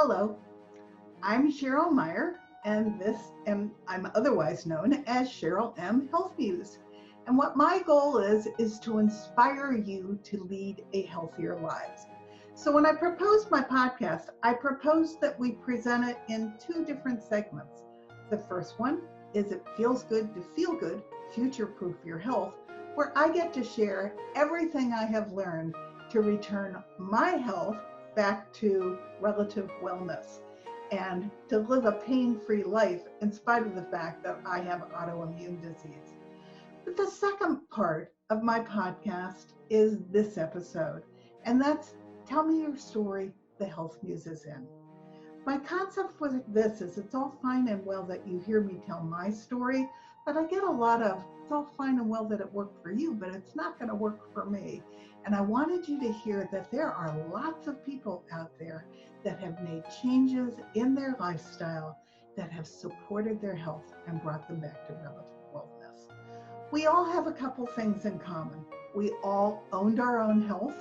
Hello, I'm Cheryl Meyer, and I'm otherwise known as Cheryl M. Health Muse. And what my goal is to inspire you to lead a healthier life. So when I proposed my podcast, I proposed that we present it in two different segments. The first one is It Feels Good to Feel Good, Future-Proof Your Health, where I get to share everything I have learned to return my health back to relative wellness and to live a pain-free life in spite of the fact that I have autoimmune disease. But the second part of my podcast is this episode, and that's Tell Me Your Story, the Health Muse is in. My concept with this is it's all fine and well that you hear me tell my story, but I get a lot of, it's all fine and well that it worked for you, but it's not going to work for me. And I wanted you to hear that there are lots of people out there that have made changes in their lifestyle that have supported their health and brought them back to relative wellness. We all have a couple things in common. We all owned our own health.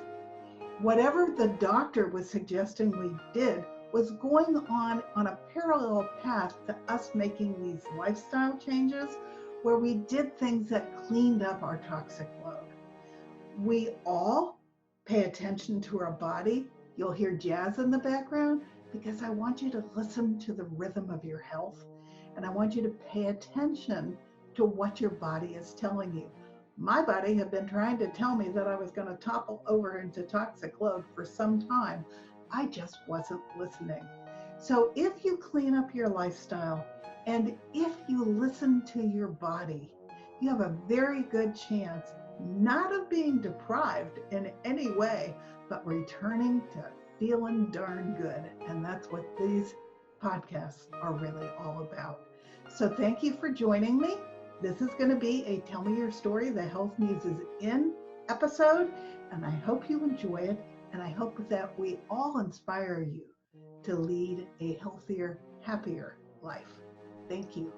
Whatever the doctor was suggesting we did was going on a parallel path to us making these lifestyle changes where we did things that cleaned up our toxic load. We all pay attention to our body. You'll hear jazz in the background because I want you to listen to the rhythm of your health, and I want you to pay attention to what your body is telling you. My body had been trying to tell me that I was going to topple over into toxic load for some time. I just wasn't listening. So if you clean up your lifestyle and if you listen to your body, you have a very good chance not of being deprived in any way, but returning to feeling darn good. And that's what these podcasts are really all about. So thank you for joining me. This is going to be a Tell Me Your Story, the Health Muse is in episode, and I hope you enjoy it. And I hope that we all inspire you to lead a healthier, happier life. Thank you.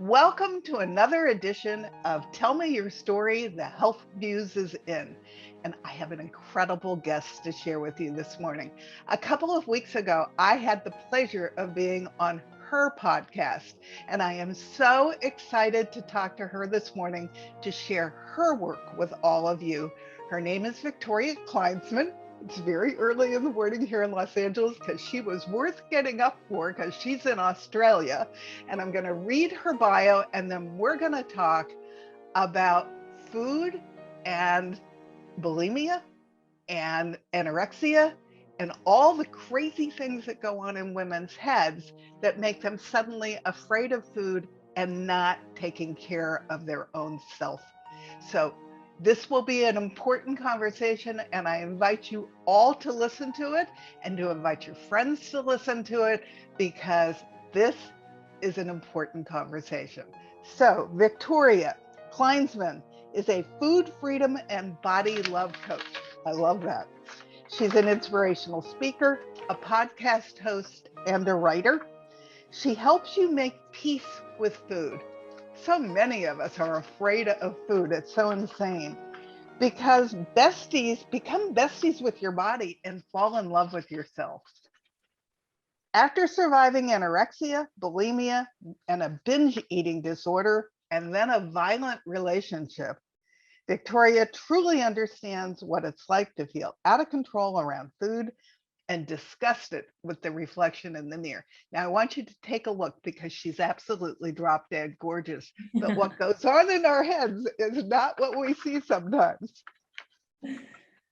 Welcome to another edition of Tell Me Your Story, the Health Muse is in. And I have an incredible guest to share with you this morning. A couple of weeks ago, I had the pleasure of being on her podcast, and I am so excited to talk to her this morning to share her work with all of you. Her name is Victoria Kleinsman. It's very early in the morning here in Los Angeles because she was worth getting up for because she's in Australia. And I'm going to read her bio, and then we're going to talk about food and bulimia and anorexia and all the crazy things that go on in women's heads that make them suddenly afraid of food and not taking care of their own self. So this will be an important conversation, and I invite you all to listen to it and to invite your friends to listen to it because this is an important conversation. So Victoria Kleinsman is a food freedom and body love coach. I love that. She's an inspirational speaker, a podcast host, and a writer. She helps you make peace with food. So many of us are afraid of food. It's so insane because become besties with your body and fall in love with yourself. After surviving anorexia, bulimia, and a binge eating disorder, and then a violent relationship, Victoria truly understands what it's like to feel out of control around food and disgusted with the reflection in the mirror. Now, I want you to take a look because she's absolutely drop dead gorgeous. But what goes on in our heads is not what we see sometimes.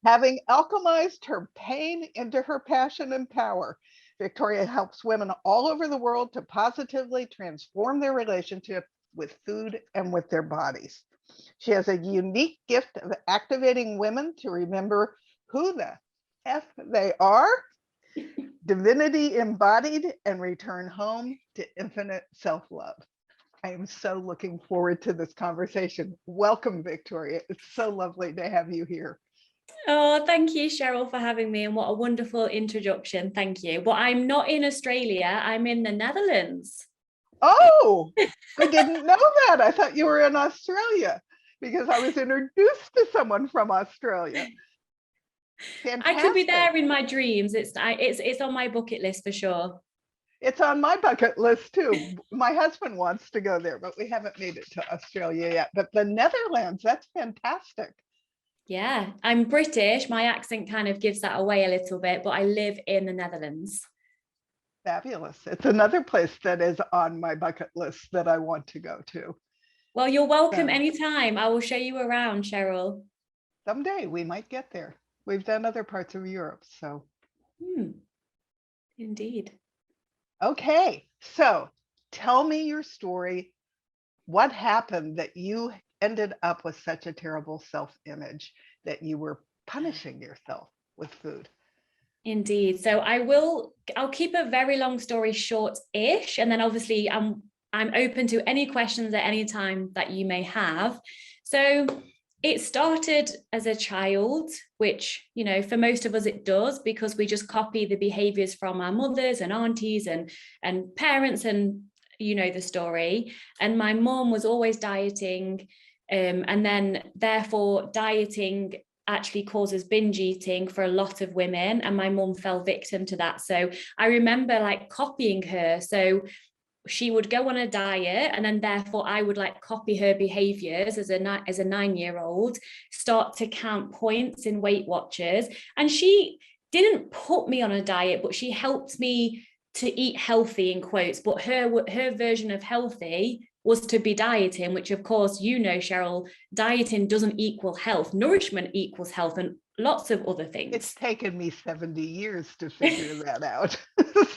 Having alchemized her pain into her passion and power, Victoria helps women all over the world to positively transform their relationship with food and with their bodies. She has a unique gift of activating women to remember who the F they are, divinity embodied, and return home to infinite self-love. I am so looking forward to this conversation. Welcome, Victoria. It's so lovely to have you here. Oh, thank you, Cheryl, for having me, and what a wonderful introduction. Thank you. Well, I'm not in Australia, I'm in the Netherlands. Oh, I didn't know that. I thought you were in Australia. because I was introduced to someone from Australia. I could be Fantastic. there in my dreams. It's on my bucket list for sure. It's on my bucket list too. My husband wants to go there, but we haven't made it to Australia yet. But the Netherlands, that's fantastic. Yeah, I'm British. My accent kind of gives that away a little bit, but I live in the Netherlands. Fabulous. It's another place that is on my bucket list that I want to go to. Well, you're welcome So, anytime. I will show you around, Cheryl. someday we might get there. We've done other parts of Europe, so. Indeed. Okay, so tell me your story. What happened that you ended up with such a terrible self-image that you were punishing yourself with food? Indeed. So I'll keep a very long story short-ish, and then obviously I'm open to any questions at any time that you may have. So it started as a child, which, you know, for most of us it does, because we just copy the behaviors from our mothers and aunties and parents, and you know the story. And my mom was always dieting, and then therefore dieting actually causes binge eating for a lot of women, and my mom fell victim to that. So I remember like copying her. So she would go on a diet, and then therefore I would like copy her behaviors as a 9-year-old, start to count points in Weight Watchers. And she didn't put me on a diet, but she helped me to eat healthy, in quotes. But her version of healthy was to be dieting, which of course, you know, Cheryl, dieting doesn't equal health. Nourishment equals health and lots of other things. It's taken me 70 years to figure that out.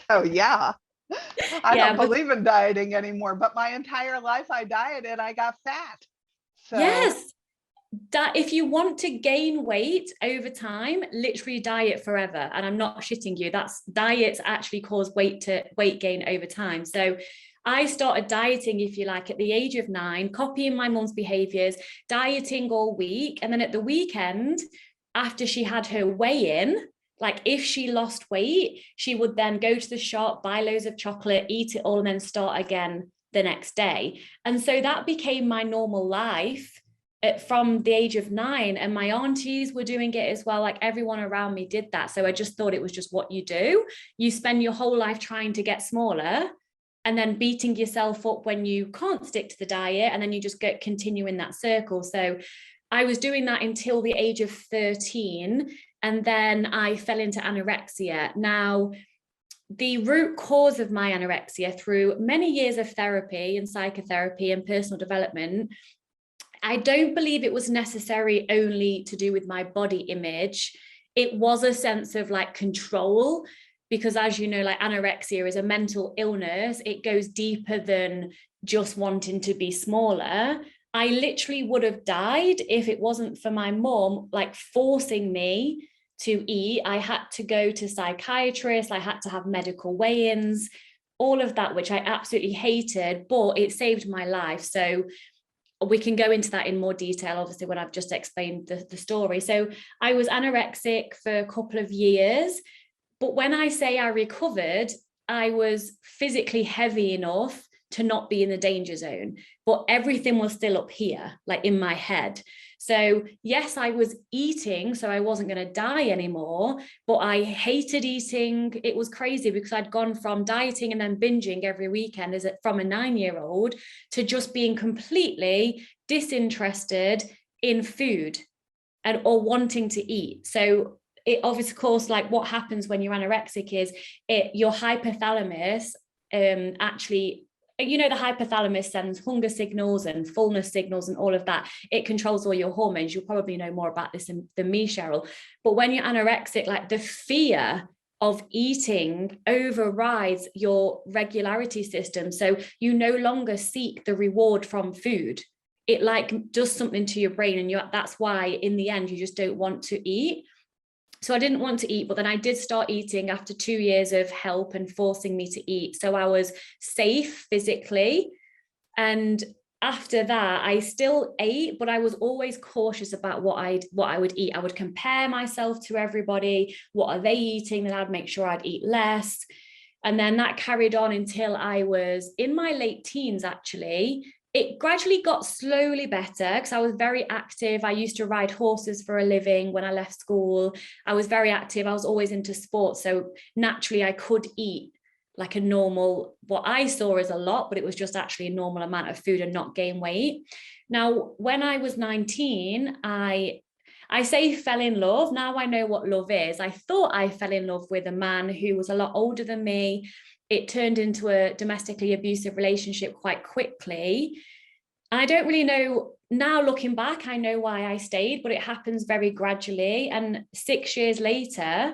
So yeah, I don't believe in dieting anymore, but my entire life I dieted, I got fat. So. Yes, that if you want to gain weight over time, literally diet forever. And I'm not shitting you. That's diets actually cause weight gain over time. So I started dieting, if you like, at the age of 9, copying my mom's behaviors, dieting all week. And then at the weekend, after she had her weigh-in, like if she lost weight, she would then go to the shop, buy loads of chocolate, eat it all, and then start again the next day. And so that became my normal life from the age of 9. And my aunties were doing it as well. Like everyone around me did that. So I just thought it was just what you do. You spend your whole life trying to get smaller and then beating yourself up when you can't stick to the diet. And then you just continue in that circle. So I was doing that until the age of 13. And then I fell into anorexia. Now, the root cause of my anorexia, through many years of therapy and psychotherapy and personal development, I don't believe it was necessary only to do with my body image. It was a sense of like control, because as you know, like anorexia is a mental illness. It goes deeper than just wanting to be smaller. I literally would have died if it wasn't for my mom like forcing me to eat. I had to go to psychiatrists, I had to have medical weigh-ins, all of that, which I absolutely hated, but it saved my life. So we can go into that in more detail, obviously, when I've just explained the story. So I was anorexic for a couple of years, but when I say I recovered, I was physically heavy enough to not be in the danger zone, but everything was still up here, like in my head. So yes, I was eating, so I wasn't going to die anymore, but I hated eating. It was crazy because I'd gone from dieting and then binging every weekend from a 9-year-old to just being completely disinterested in food or wanting to eat. So it obviously, of course, like what happens when you're anorexic is your hypothalamus actually, you know, the hypothalamus sends hunger signals and fullness signals and all of that. It controls all your hormones. You'll probably know more about this than me, Cheryl. But when you're anorexic, like the fear of eating overrides your regularity system. So you no longer seek the reward from food. It like does something to your brain, and that's why in the end you just don't want to eat. So I didn't want to eat, but then I did start eating after 2 years of help and forcing me to eat. So I was safe physically. And after that, I still ate, but I was always cautious about what I would eat. I would compare myself to everybody. What are they eating? Then I'd make sure I'd eat less. And then that carried on until I was in my late teens, actually. it gradually got slowly better because I was very active. I used to ride horses for a living when I left school. I was very active. I was always into sports. So naturally I could eat like a normal, what I saw as a lot, but it was just actually a normal amount of food and not gain weight. Now, when I was 19, I say fell in love. Now I know what love is. I thought I fell in love with a man who was a lot older than me. It turned into a domestically abusive relationship quite quickly. I don't really know now, looking back, I know why I stayed, but it happens very gradually. And 6 years later,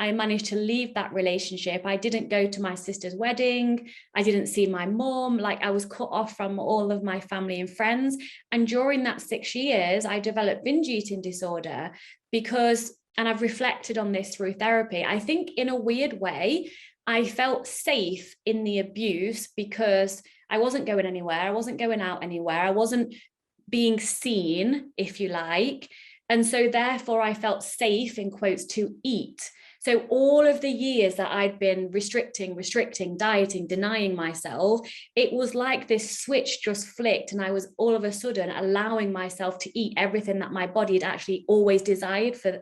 I managed to leave that relationship. I didn't go to my sister's wedding. I didn't see my mom. Like, I was cut off from all of my family and friends. And during that 6 years, I developed binge eating disorder because, and I've reflected on this through therapy, I think in a weird way, I felt safe in the abuse because I wasn't going anywhere. I wasn't going out anywhere. I wasn't being seen, if you like. And so therefore I felt safe, in quotes, to eat. So all of the years that I'd been restricting, dieting, denying myself, it was like this switch just flicked and I was all of a sudden allowing myself to eat everything that my body had actually always desired for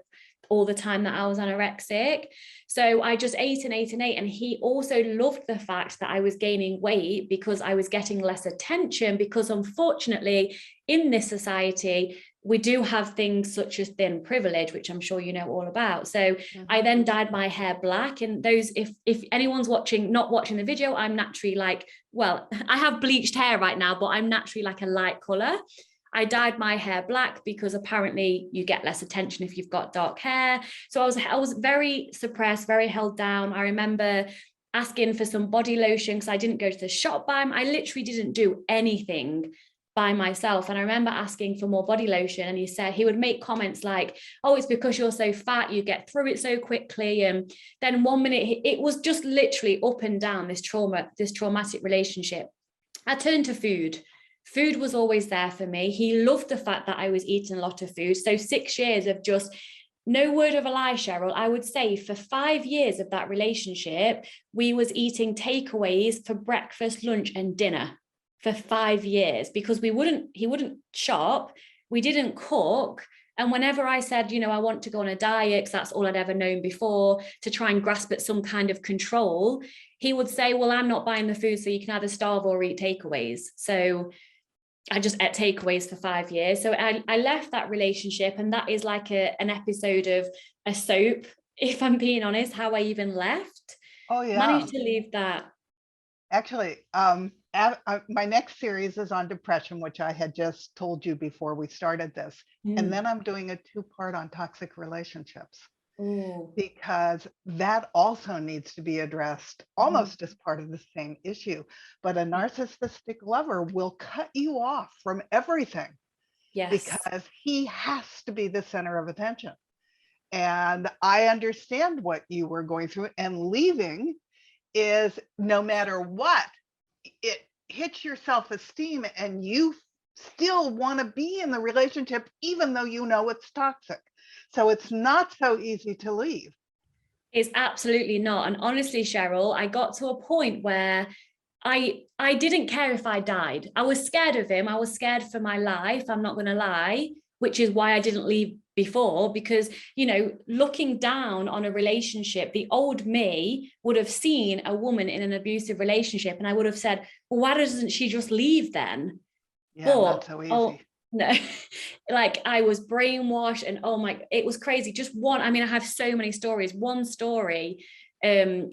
all the time that I was anorexic. So I just ate and ate and ate. And he also loved the fact that I was gaining weight because I was getting less attention, because unfortunately in this society, we do have things such as thin privilege, which I'm sure you know all about. So I then dyed my hair black. And those, if anyone's not watching the video, I'm naturally like, well, I have bleached hair right now, but I'm naturally like a light color. I dyed my hair black because apparently you get less attention if you've got dark hair. So I was very suppressed, very held down. I remember asking for some body lotion because I didn't go to the shop by him. I literally didn't do anything by myself. And I remember asking for more body lotion, and he would make comments like, oh, it's because you're so fat, you get through it so quickly. And then 1 minute, it was just literally up and down, this traumatic relationship. I turned to food. Food was always there for me. He loved the fact that I was eating a lot of food. So 6 years of just, no word of a lie, Cheryl, I would say for 5 years of that relationship, we was eating takeaways for breakfast, lunch, and dinner for 5 years because he wouldn't shop. We didn't cook. And whenever I said, I want to go on a diet, because that's all I'd ever known before, to try and grasp at some kind of control, he would say, well, I'm not buying the food, so you can either starve or eat takeaways. So I just ate takeaways for 5 years. So I left that relationship, and that is like an episode of a soap, if I'm being honest, how I even left. Oh, yeah. Managed to leave that. Actually, my next series is on depression, which I had just told you before we started this. And then I'm doing a 2-part on toxic relationships. Ooh. Because that also needs to be addressed almost as part of the same issue. But a narcissistic lover will cut you off from everything. Yes. Because he has to be the center of attention. And I understand what you were going through, and leaving is, no matter what, it hits your self-esteem and you still want to be in the relationship, even though you know it's toxic. So it's not so easy to leave. It's absolutely not. And honestly, Cheryl, I got to a point where I didn't care if I died. I was scared of him. I was scared for my life. I'm not going to lie, which is why I didn't leave before, because, looking down on a relationship, the old me would have seen a woman in an abusive relationship and I would have said, well, why doesn't she just leave then? Yeah, not so easy. No, like I was brainwashed, and it was crazy. I have so many stories. One story, I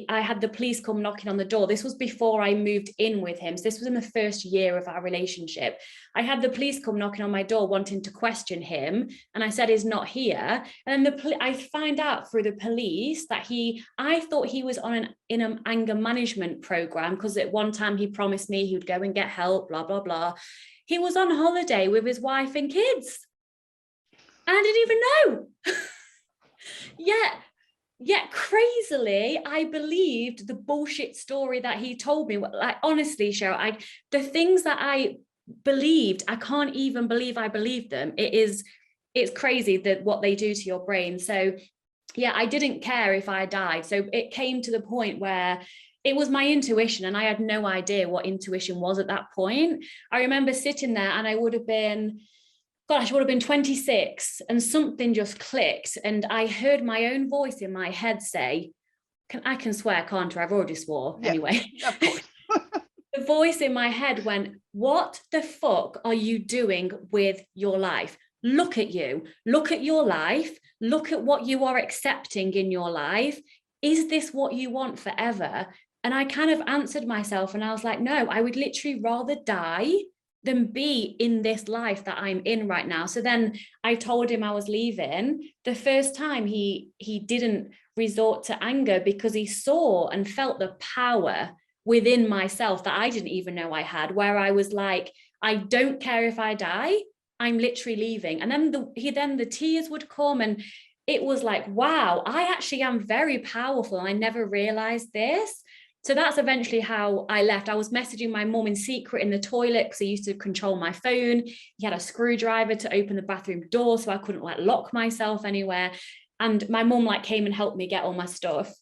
had the police come knocking on the door. This was before I moved in with him. So this was in the first year of our relationship. I had the police come knocking on my door wanting to question him, and I said he's not here. And then I find out through the police that I thought he was in an anger management program, because at one time he promised me he would go and get help, blah blah blah. He was on holiday with his wife and kids. And I didn't even know. Yet crazily, I believed the bullshit story that he told me. Like, honestly, Cheryl, the things that I believed, I can't even believe I believed them. It's crazy that what they do to your brain. So yeah, I didn't care if I died. So it came to the point where it was my intuition, and I had no idea what intuition was at that point. I remember sitting there, and I would have been, gosh, I would have been 26, and something just clicked. And I heard my own voice in my head say, I can swear, can't I? I've already swore anyway. Of course. The voice in my head went, what the fuck are you doing with your life? Look at you, look at your life, look at what you are accepting in your life. Is this what you want forever? And I kind of answered myself, and I was like, no, I would literally rather die than be in this life that I'm in right now. So then I told him I was leaving. The first time he didn't resort to anger, because he saw and felt the power within myself that I didn't even know I had, where I was like, I don't care if I die, I'm literally leaving. And then the tears would come, and it was like, wow, I actually am very powerful. And I never realized this. So that's eventually how I left. I was messaging my mum in secret in the toilet because I used to control my phone. He had a screwdriver to open the bathroom door, so I couldn't like lock myself anywhere. And my mum like came and helped me get all my stuff.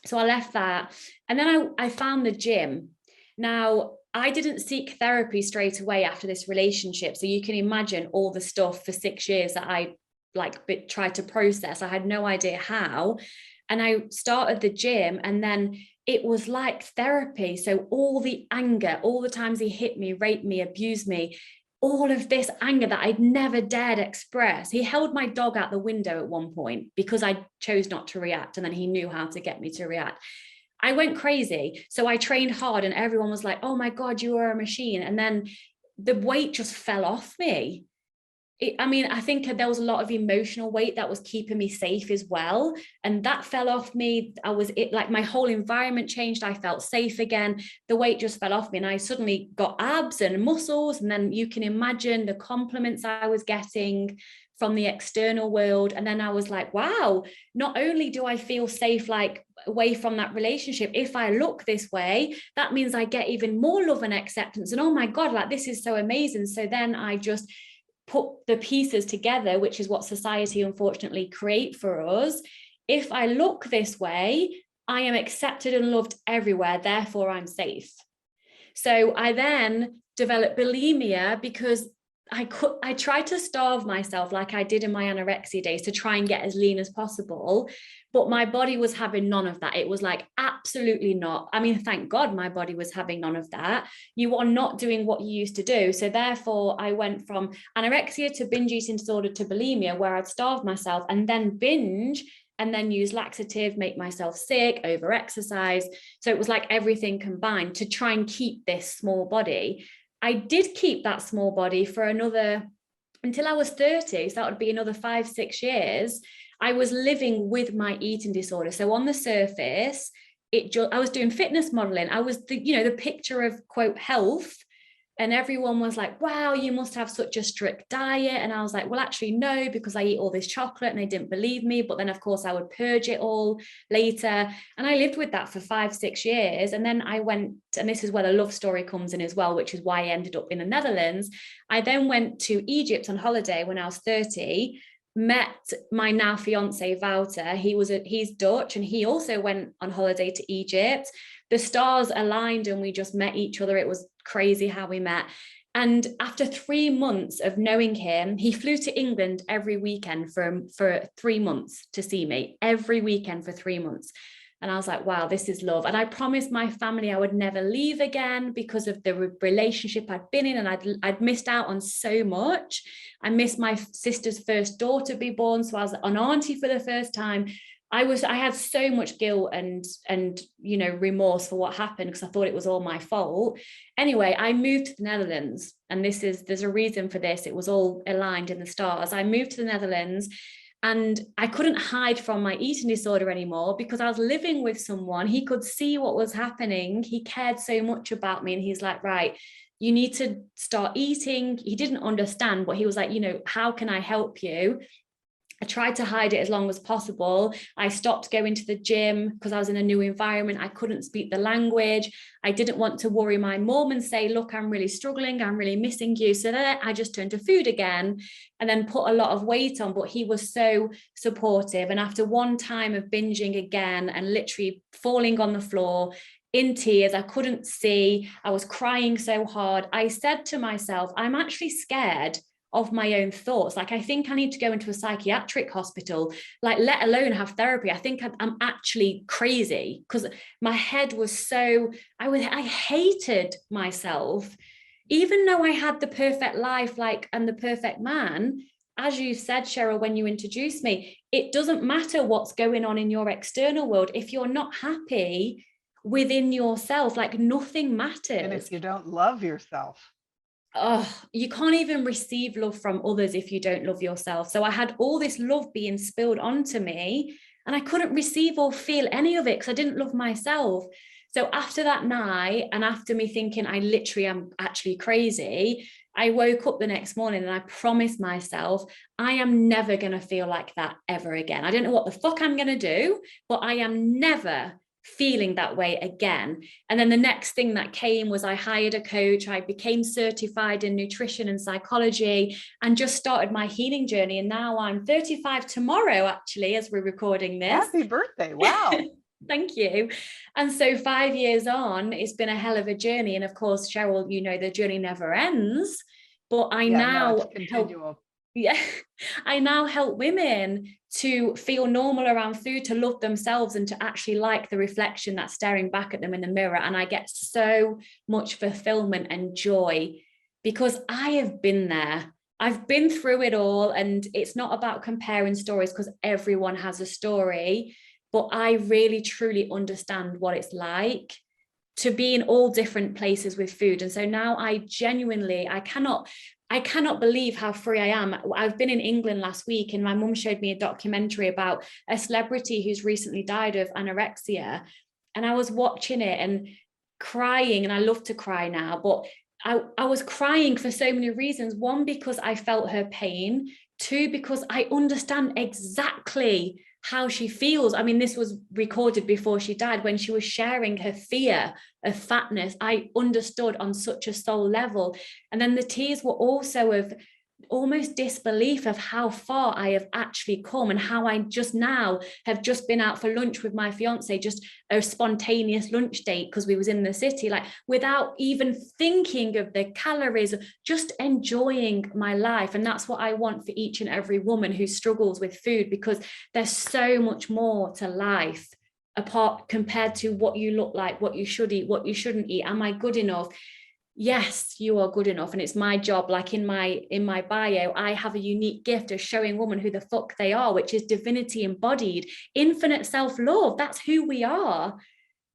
So I left that. And then I found the gym. Now, I didn't seek therapy straight away after this relationship. So you can imagine all the stuff for 6 years that I like tried to process. I had no idea how. And I started the gym, and then it was like therapy. So all the anger, all the times he hit me, raped me, abused me, all of this anger that I'd never dared express. He held my dog out the window at one point because I chose not to react. And then he knew how to get me to react. I went crazy. So I trained hard, and everyone was like, oh my God, you are a machine. And then the weight just fell off me. I think there was a lot of emotional weight that was keeping me safe as well. And that fell off me. Like my whole environment changed. I felt safe again. The weight just fell off me, and I suddenly got abs and muscles. And then you can imagine the compliments I was getting from the external world. And then I was like, wow, not only do I feel safe, like away from that relationship, if I look this way, that means I get even more love and acceptance. And oh my God, like this is so amazing. So then I just put the pieces together, which is what society unfortunately create for us. If I look this way, I am accepted and loved everywhere, therefore I'm safe. So I then developed bulimia because I tried to starve myself like I did in my anorexia days to try and get as lean as possible, but my body was having none of that. It was like, absolutely not. I mean, thank God my body was having none of that. You are not doing what you used to do. So therefore I went from anorexia to binge eating disorder to bulimia, where I'd starve myself and then binge and then use laxative, make myself sick, over exercise. So it was like everything combined to try and keep this small body. I did keep that small body for until I was 30. So that would be another 5-6 years. I was living with my eating disorder. So on the surface, I was doing fitness modeling. I was the picture of quote health. And everyone was like, wow, you must have such a strict diet. And I was like, well, actually, no, because I eat all this chocolate, and they didn't believe me. But then, of course, I would purge it all later. And I lived with that for 5-6 years. And then I went, and this is where the love story comes in as well, which is why I ended up in the Netherlands. I then went to Egypt on holiday when I was 30, met my now fiance, Wouter. He's Dutch, and he also went on holiday to Egypt. The stars aligned and we just met each other. It was crazy how we met. And after 3 months of knowing him, he flew to England every weekend for 3 months to see me, every weekend for 3 months. And I was like, wow, this is love. And I promised my family I would never leave again because of the relationship I'd been in, and I'd missed out on so much. I missed my sister's first daughter be born, so I was an auntie for the first time. I had so much guilt and remorse for what happened because I thought it was all my fault. Anyway, I moved to the Netherlands, and there's a reason for this. It was all aligned in the stars. I moved to the Netherlands, and I couldn't hide from my eating disorder anymore because I was living with someone. He could see what was happening. He cared so much about me, and he's like, right, you need to start eating. He didn't understand, but he was like, how can I help you? I tried to hide it as long as possible. I stopped going to the gym because I was in a new environment. I couldn't speak the language. I didn't want to worry my mom and say, look, I'm really struggling. I'm really missing you. So then I just turned to food again and then put a lot of weight on. But he was so supportive. And after one time of binging again and literally falling on the floor in tears, I couldn't see, I was crying so hard. I said to myself, I'm actually scared of my own thoughts. Like, I think I need to go into a psychiatric hospital, like, let alone have therapy. I think I'm actually crazy, because my head was so, I hated myself, even though I had the perfect life, like, and the perfect man. As you said, Cheryl, when you introduced me, it doesn't matter what's going on in your external world. If you're not happy within yourself, like, nothing matters. And if you don't love yourself, you can't even receive love from others if you don't love yourself. So I had all this love being spilled onto me and I couldn't receive or feel any of it because I didn't love myself. So after that night, and after me thinking I literally am actually crazy, I woke up the next morning and I promised myself, I am never going to feel like that ever again. I don't know what the fuck I'm going to do, but I am never feeling that way again. And then the next thing that came was I hired a coach. I became certified in nutrition and psychology and just started my healing journey. And now I'm 35 tomorrow, actually, as we're recording this. Happy birthday. Wow. Thank you. And so 5 years on, it's been a hell of a journey. And of course, Cheryl, you know, the journey never ends. But I now help, I now help women to feel normal around food, to love themselves, and to actually like the reflection that's staring back at them in the mirror. And I get so much fulfillment and joy because I have been there. I've been through it all. And it's not about comparing stories because everyone has a story. But I really, truly understand what it's like to be in all different places with food. And so now I genuinely, I cannot believe how free I am. I've been in England last week and my mum showed me a documentary about a celebrity who's recently died of anorexia. And I was watching it and crying, and I love to cry now, but I was crying for so many reasons. One, because I felt her pain. Two, because I understand exactly how she feels. I mean, this was recorded before she died. When she was sharing her fear of fatness, I understood on such a soul level. And then the tears were also of almost disbelief of how far I have actually come, and how I just now have just been out for lunch with my fiance, just a spontaneous lunch date because we was in the city, like without even thinking of the calories, just enjoying my life. And that's what I want for each and every woman who struggles with food, because there's so much more to life apart compared to what you look like, what you should eat, what you shouldn't eat. Am I good enough? Yes, you are good enough. And it's my job, like in my bio, I have a unique gift of showing women who the fuck they are, which is divinity embodied, infinite self-love. That's who we are.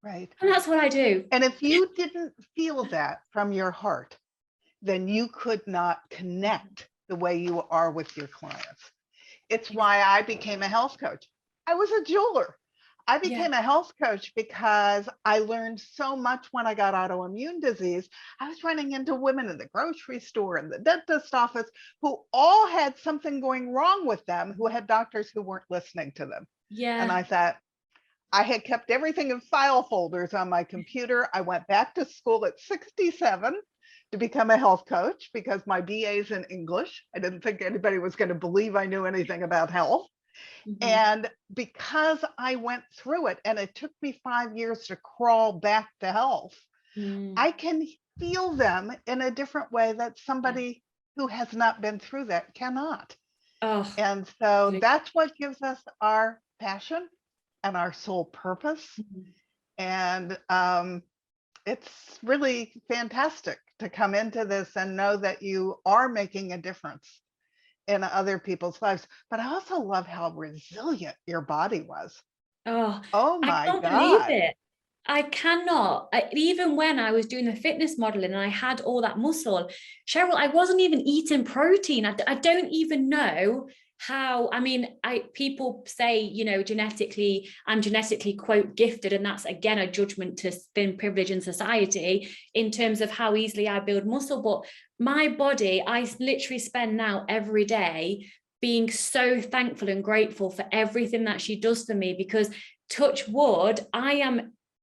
Right. And that's what I do. And if you didn't feel that from your heart, then you could not connect the way you are with your clients. It's why I became a health coach. I was a jeweler. I became a health coach because I learned so much when I got autoimmune disease. I was running into women in the grocery store and the dentist office who all had something going wrong with them, who had doctors who weren't listening to them. Yeah. And I thought, I had kept everything in file folders on my computer. I went back to school at 67 to become a health coach because my BA's in English. I didn't think anybody was going to believe I knew anything about health. Mm-hmm. And because I went through it, and it took me 5 years to crawl back to health, I can feel them in a different way that somebody who has not been through that cannot. And so that's what gives us our passion and our soul purpose. And it's really fantastic to come into this and know that you are making a difference in other people's lives. But I also love how resilient your body was. Oh my I can't God. believe it. I cannot. Even when I was doing the fitness modeling and I had all that muscle, Cheryl, I wasn't even eating protein. I don't even know how. I mean, people say, you know, I'm genetically quote gifted, and that's again a judgment to thin privilege in society in terms of how easily I build muscle. But my body, I literally spend now every day being so thankful and grateful for everything that she does for me, because touch wood, I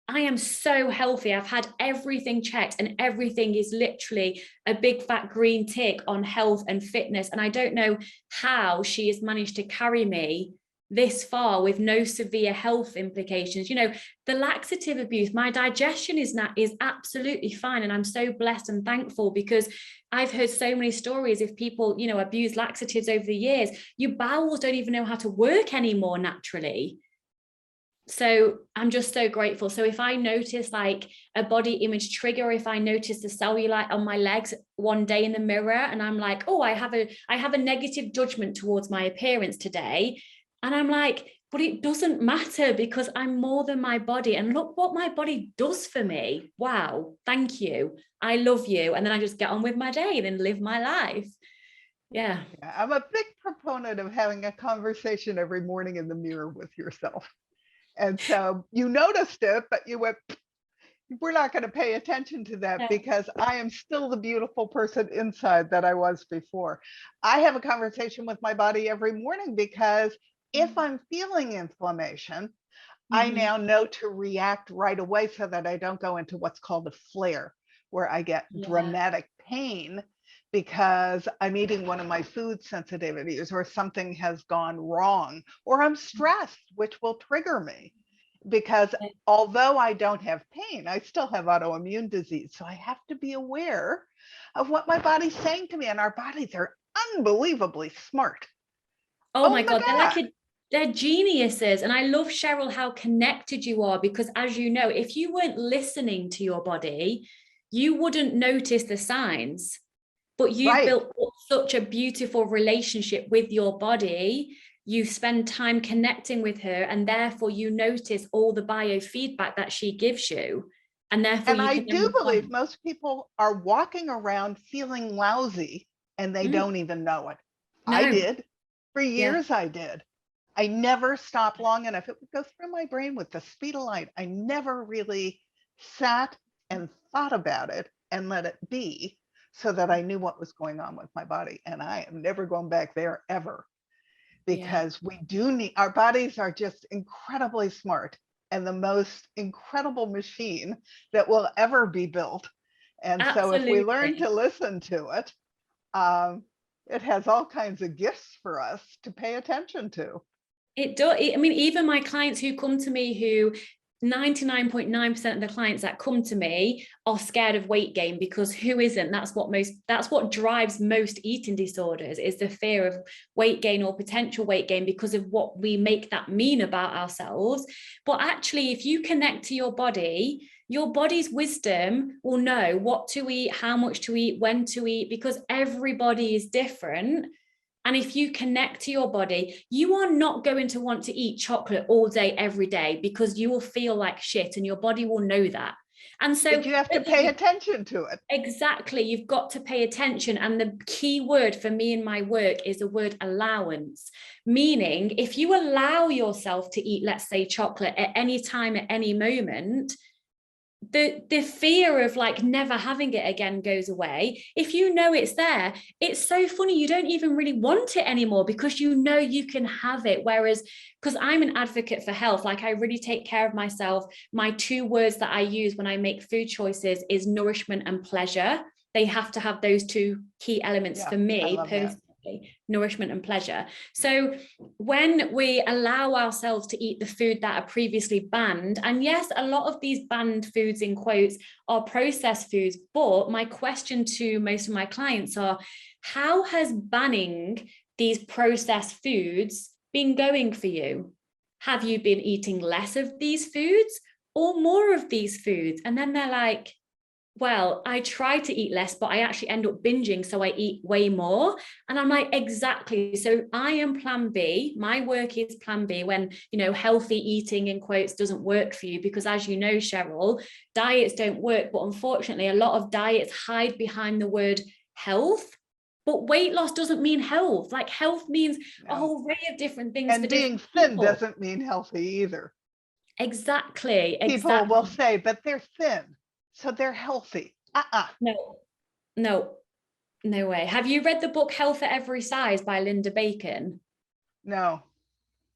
am so healthy. I've had everything checked and everything is literally a big fat green tick on health and fitness. And I don't know how she has managed to carry me this far with no severe health implications. You know, the laxative abuse, my digestion is absolutely fine. And I'm so blessed and thankful, because I've heard so many stories of people, you know, abuse laxatives over the years. Your bowels don't even know how to work anymore naturally. So I'm just so grateful. So if I notice like a body image trigger, if I notice the cellulite on my legs one day in the mirror and I'm like, oh, I have a negative judgment towards my appearance today. And I'm like, but it doesn't matter, because I'm more than my body. And look what my body does for me. Wow. Thank you. I love you. And then I just get on with my day and then live my life. Yeah. I'm a big proponent of having a conversation every morning in the mirror with yourself. And so you noticed it, but you went, we're not going to pay attention to that because I am still the beautiful person inside that I was before. I have a conversation with my body every morning, because if I'm feeling inflammation, I now know to react right away so that I don't go into what's called a flare, where I get dramatic pain because I'm eating one of my food sensitivities, or something has gone wrong, or I'm stressed, which will trigger me. Because although I don't have pain, I still have autoimmune disease. So I have to be aware of what my body's saying to me. And our bodies are unbelievably smart. Oh my God. They're geniuses. And I love, Cheryl, how connected you are, because as you know, if you weren't listening to your body, you wouldn't notice the signs. But you built up such a beautiful relationship with your body. You spend time connecting with her, and therefore you notice all the biofeedback that she gives you. And therefore, I do believe most people are walking around feeling lousy and they don't even know it. No. I did. For years, I did. I never stopped long enough. It would go through my brain with the speed of light. I never really sat and thought about it and let it be, so that I knew what was going on with my body. And I am never going back there ever, because we do need, our bodies are just incredibly smart and the most incredible machine that will ever be built. And so if we learn to listen to it, it has all kinds of gifts for us to pay attention to. It does. I mean, even my clients who come to me, who 99.9% of the clients that come to me are scared of weight gain, because who isn't? That's what drives most eating disorders, is the fear of weight gain or potential weight gain, because of what we make that mean about ourselves. But actually, if you connect to your body's wisdom will know what to eat, how much to eat, when to eat, because everybody is different. And if you connect to your body, you are not going to want to eat chocolate all day, every day, because you will feel like shit and your body will know that. And so but you have to pay attention to it. Exactly. You've got to pay attention. And the key word for me in my work is the word allowance, meaning if you allow yourself to eat, let's say, chocolate at any time, at any moment, the fear of like never having it again goes away. If you know it's there, it's so funny, you don't even really want it anymore, because you know you can have it. Whereas, because I'm an advocate for health, like I really take care of myself. My 2 words that I use when I make food choices is nourishment and pleasure. They have to have those 2 key elements for me personally. Nourishment and pleasure. So when we allow ourselves to eat the food that are previously banned, and yes, a lot of these banned foods in quotes are processed foods, but my question to most of my clients are, how has banning these processed foods been going for you? Have you been eating less of these foods or more of these foods? And then they're like, well, I try to eat less, but I actually end up binging, so I eat way more. And I'm like, exactly. So I am plan B. My work is plan B when, healthy eating in quotes doesn't work for you, because as you know, Cheryl, diets don't work. But unfortunately, a lot of diets hide behind the word health. But weight loss doesn't mean health. Like health means a whole array of different things. And being thin doesn't mean healthy either. Exactly. People will say, but they're thin, so they're healthy. No. No way. Have you read the book Health at Every Size by Linda Bacon? No,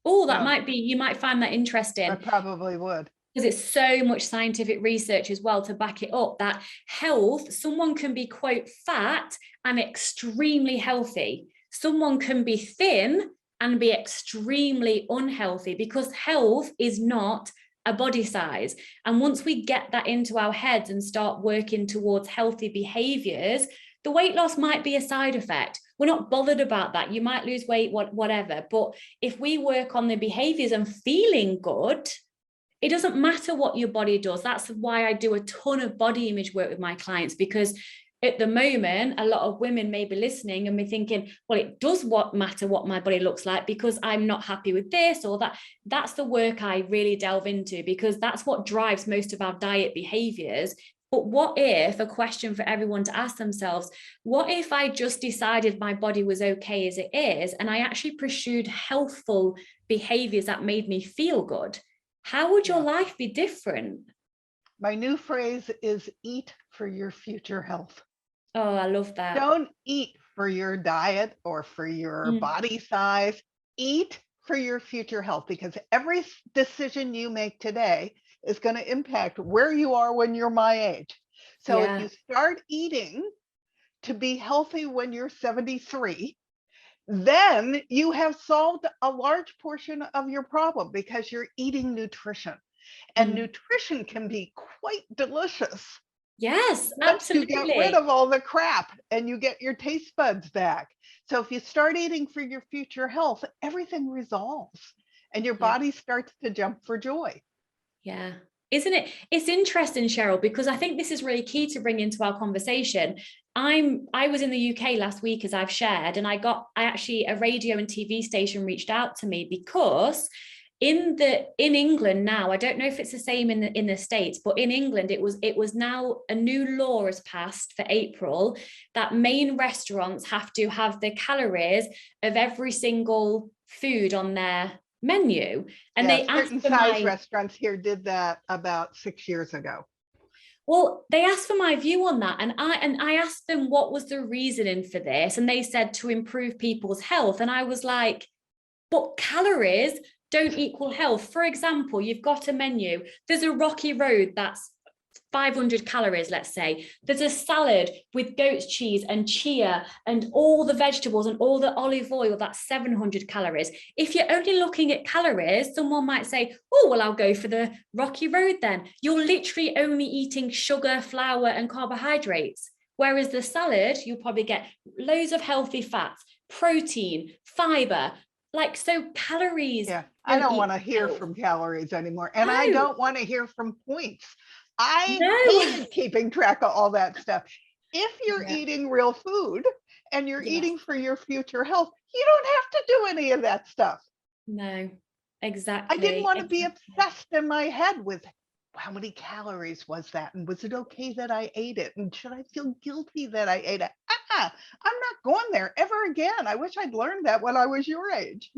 Oh, that no, might be, you might find that interesting. I probably would. Because it's so much scientific research as well to back it up, that health, someone can be quote fat and extremely healthy. Someone can be thin and be extremely unhealthy, because health is not a body size. And once we get that into our heads and start working towards healthy behaviors, the weight loss might be a side effect. We're not bothered about that. You might lose weight, whatever. But if we work on the behaviors and feeling good, it doesn't matter what your body does. That's why I do a ton of body image work with my clients, because at the moment, a lot of women may be listening and be thinking, well, it does matter what my body looks like because I'm not happy with this or that. That's the work I really delve into, because that's what drives most of our diet behaviors. But what if, a question for everyone to ask themselves, what if I just decided my body was okay as it is, and I actually pursued healthful behaviors that made me feel good? How would your life be different? My new phrase is eat for your future health. Oh, I love that. Don't eat for your diet or for your body size. Eat for your future health, because every decision you make today is going to impact where you are when you're my age. So if you start eating to be healthy when you're 73, then you have solved a large portion of your problem, because you're eating nutrition. And nutrition can be quite delicious. Yes, Once absolutely. you get rid of all the crap and you get your taste buds back. So if you start eating for your future health, everything resolves and your body starts to jump for joy. Yeah. Isn't it? It's interesting, Cheryl, because I think this is really key to bring into our conversation. I was in the UK last week, as I've shared, and I actually, a radio and TV station reached out to me because in England now, I don't know if it's the same in the States, but in England, it was now a new law has passed for April that main restaurants have to have the calories of every single food on their menu. And they asked certain for size restaurants here did that about 6 years ago. Well, they asked for my view on that, and I asked them what was the reasoning for this, and they said to improve people's health. And I was like, but calories don't equal health. For example, you've got a menu, there's a rocky road that's 500 calories, let's say. There's a salad with goat's cheese and chia and all the vegetables and all the olive oil, that's 700 calories. If you're only looking at calories, someone might say, oh, well, I'll go for the rocky road then. You're literally only eating sugar, flour, and carbohydrates. Whereas the salad, you'll probably get loads of healthy fats, protein, fiber. Like, so calories. Yeah, I don't want to hear from calories anymore. And I don't want to hear from points. I hated keeping track of all that stuff. If you're eating real food and you're eating for your future health, you don't have to do any of that stuff. No, exactly. I didn't want to be obsessed in my head with how many calories was that? And was it okay that I ate it? And should I feel guilty that I ate it? I'm not going there ever again. I wish I'd learned that when I was your age.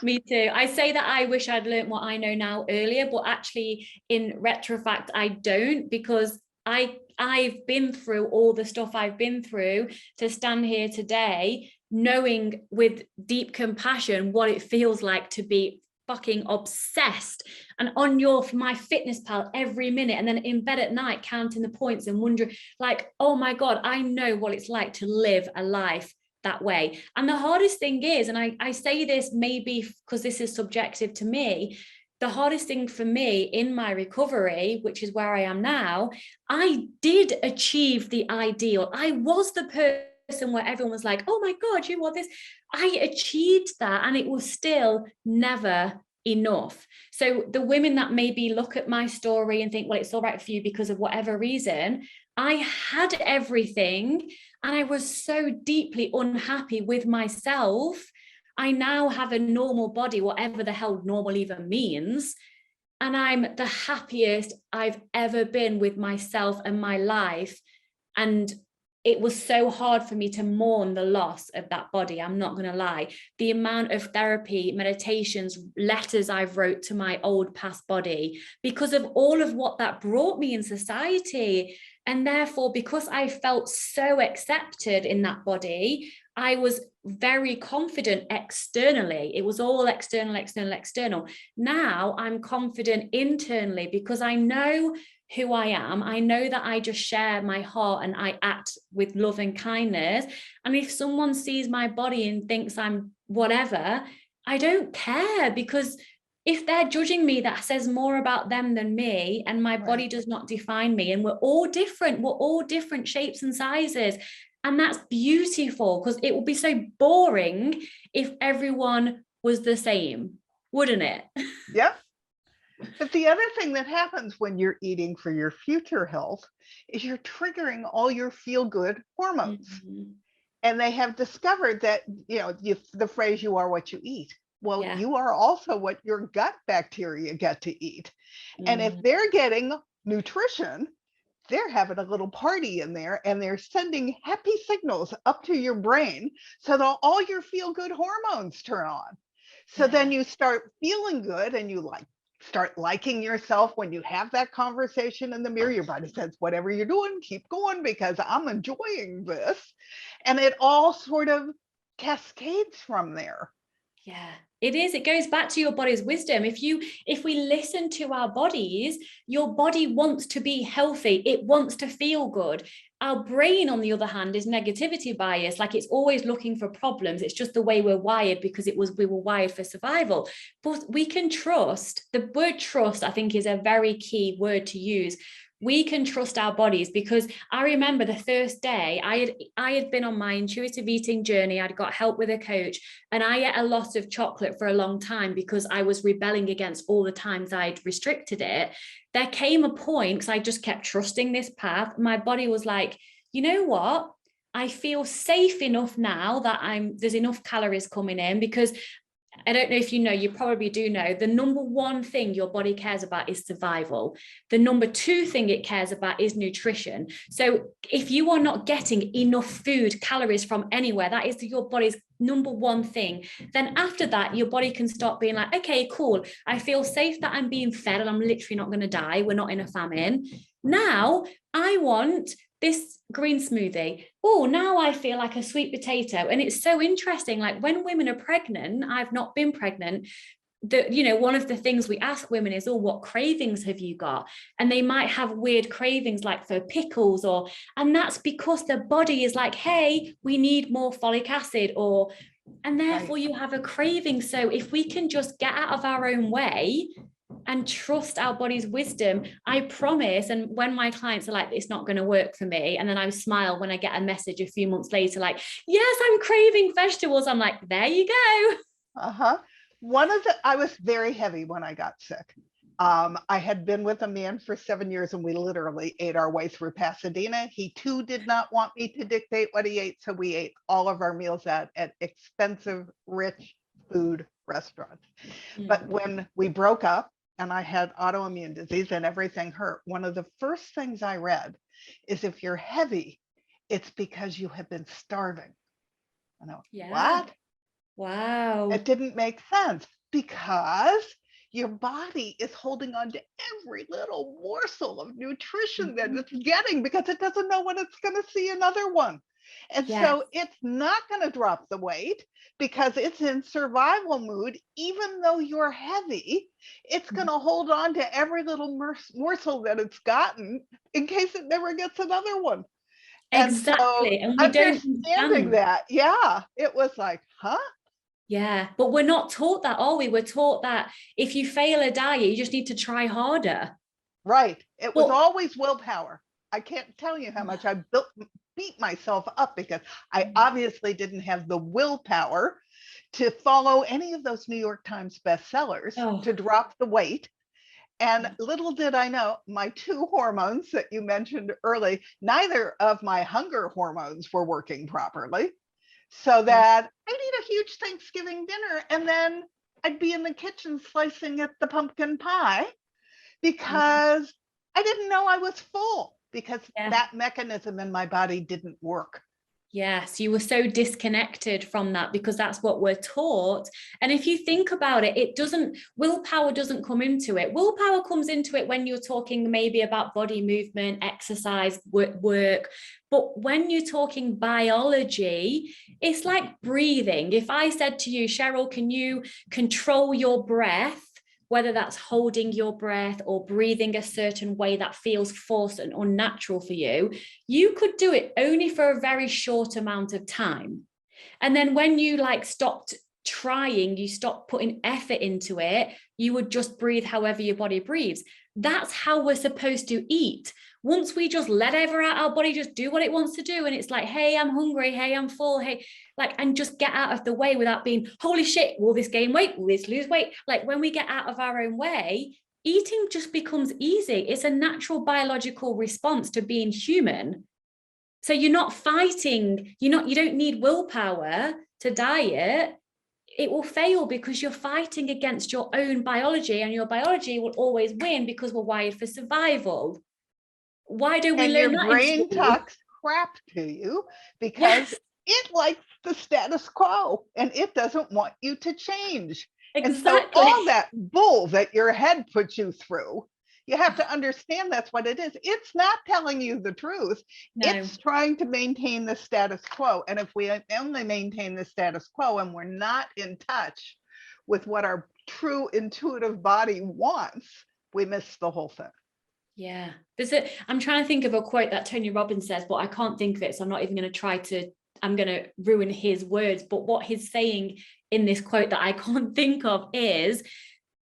Me too. I say that I wish I'd learned what I know now earlier, but actually in retrospect, I don't, because I've been through all the stuff I've been through to stand here today, knowing with deep compassion what it feels like to be fucking obsessed and on my fitness pal every minute, and then in bed at night counting the points and wondering like, oh my God, I know what it's like to live a life that way. And the hardest thing is, and I say this maybe because this is subjective to me, the hardest thing for me in my recovery, which is where I am now, I did achieve the ideal. I was the person where everyone was like, oh my God, you want this. I achieved that, and it was still never enough. So the women that maybe look at my story and think, well, it's all right for you because of whatever reason, I had everything and I was so deeply unhappy with myself. I now have a normal body, whatever the hell normal even means. And I'm the happiest I've ever been with myself and my life. And it was so hard for me to mourn the loss of that body. I'm not going to lie. The amount of therapy, meditations, letters I've wrote to my old past body because of all of what that brought me in society. And therefore, because I felt so accepted in that body, I was very confident externally. It was all external, external, external. Now I'm confident internally because I know who I am. I know that I just share my heart and I act with love and kindness. And if someone sees my body and thinks I'm whatever, I don't care, because if they're judging me, that says more about them than me, and my body does not define me. And we're all different. We're all different shapes and sizes. And that's beautiful, because it would be so boring if everyone was the same, wouldn't it? Yep. But the other thing that happens when you're eating for your future health is you're triggering all your feel-good hormones. Mm-hmm. And they have discovered that, the phrase, you are what you eat. Well, you are also what your gut bacteria get to eat. And if they're getting nutrition, they're having a little party in there, and they're sending happy signals up to your brain so that all your feel-good hormones turn on. So then you start feeling good, and you start liking yourself. When you have that conversation in the mirror, your body says, whatever you're doing, keep going, because I'm enjoying this. And it all sort of cascades from there. Yeah, it is. It goes back to your body's wisdom. If we listen to our bodies, your body wants to be healthy. It wants to feel good. Our brain, on the other hand, is negativity bias. Like, it's always looking for problems. It's just the way we're wired, because we were wired for survival. But we can trust. The word trust, I think, is a very key word to use. We can trust our bodies, because I remember the first day I had been on my intuitive eating journey. I'd got help with a coach, and I ate a lot of chocolate for a long time because I was rebelling against all the times I'd restricted it. There came a point, because I just kept trusting this path. My body was like, you know what? I feel safe enough now that there's enough calories coming in, because I don't know if you probably do know, the number one thing your body cares about is survival. The number two thing it cares about is nutrition. So if you are not getting enough food, calories from anywhere, that is your body's number one thing. Then after that, your body can start being like, okay, cool. I feel safe that I'm being fed and I'm literally not going to die. We're not in a famine. Now I want this green smoothie. Oh, now I feel like a sweet potato. And it's so interesting. Like, when women are pregnant, I've not been pregnant, one of the things we ask women is, what cravings have you got? And they might have weird cravings, like for pickles, and that's because the body is like, hey, we need more folic acid, and therefore you have a craving. So if we can just get out of our own way and trust our body's wisdom, I promise. And when my clients are like, it's not going to work for me, and then I smile when I get a message a few months later like, yes, I'm craving vegetables, I'm like, there you go. I was very heavy when I got sick. I had been with a man for 7 years, and we literally ate our way through Pasadena. He too did not want me to dictate what he ate, so we ate all of our meals out at expensive, rich food restaurants. But when we broke up, and I had autoimmune disease and everything hurt, one of the first things I read is, if you're heavy, it's because you have been starving. And I went, what? Wow. It didn't make sense, because your body is holding on to every little morsel of nutrition that it's getting, because it doesn't know when it's going to see another one. And so it's not going to drop the weight, because it's in survival mood. Even though you're heavy, it's going to hold on to every little morsel that it's gotten in case it never gets another one. Exactly. And we understanding that, it was like, huh? Yeah, but we're not taught that, are we? We're taught that if you fail a diet, you just need to try harder. Right. It was always willpower. I can't tell you how much I beat myself up, because I obviously didn't have the willpower to follow any of those New York Times bestsellers to drop the weight. And little did I know, my two hormones that you mentioned early, neither of my hunger hormones were working properly. So that I'd eat a huge Thanksgiving dinner, and then I'd be in the kitchen slicing at the pumpkin pie, because I didn't know I was full. because Yeah. that mechanism in my body didn't work. Yes, you were so disconnected from that because that's what we're taught. And if you think about it, willpower doesn't come into it. Willpower comes into it when you're talking maybe about body movement, exercise, work. But when you're talking biology, it's like breathing. If I said to you, Cheryl, can you control your breath? Whether that's holding your breath or breathing a certain way that feels forced and unnatural for you, you could do it only for a very short amount of time. And then when you stopped trying, you stopped putting effort into it, you would just breathe however your body breathes. That's how we're supposed to eat. Once we just let our body just do what it wants to do, and it's like, hey, I'm hungry, hey, I'm full, hey, and just get out of the way without being, holy shit, will this gain weight? Will this lose weight? When we get out of our own way, eating just becomes easy. It's a natural biological response to being human. So you're not fighting, you don't need willpower to diet. It will fail because you're fighting against your own biology, and your biology will always win because we're wired for survival. Why don't we learn that? Your brain talks crap to you because it likes the status quo and it doesn't want you to change. Exactly. And so all that bull that your head puts you through, you have to understand that's what it is. It's not telling you the truth. No. It's trying to maintain the status quo. And if we only maintain the status quo and we're not in touch with what our true intuitive body wants, we miss the whole thing. Yeah. I'm trying to think of a quote that Tony Robbins says, but I can't think of it. So I'm not even going to I'm going to ruin his words. But what he's saying in this quote that I can't think of is,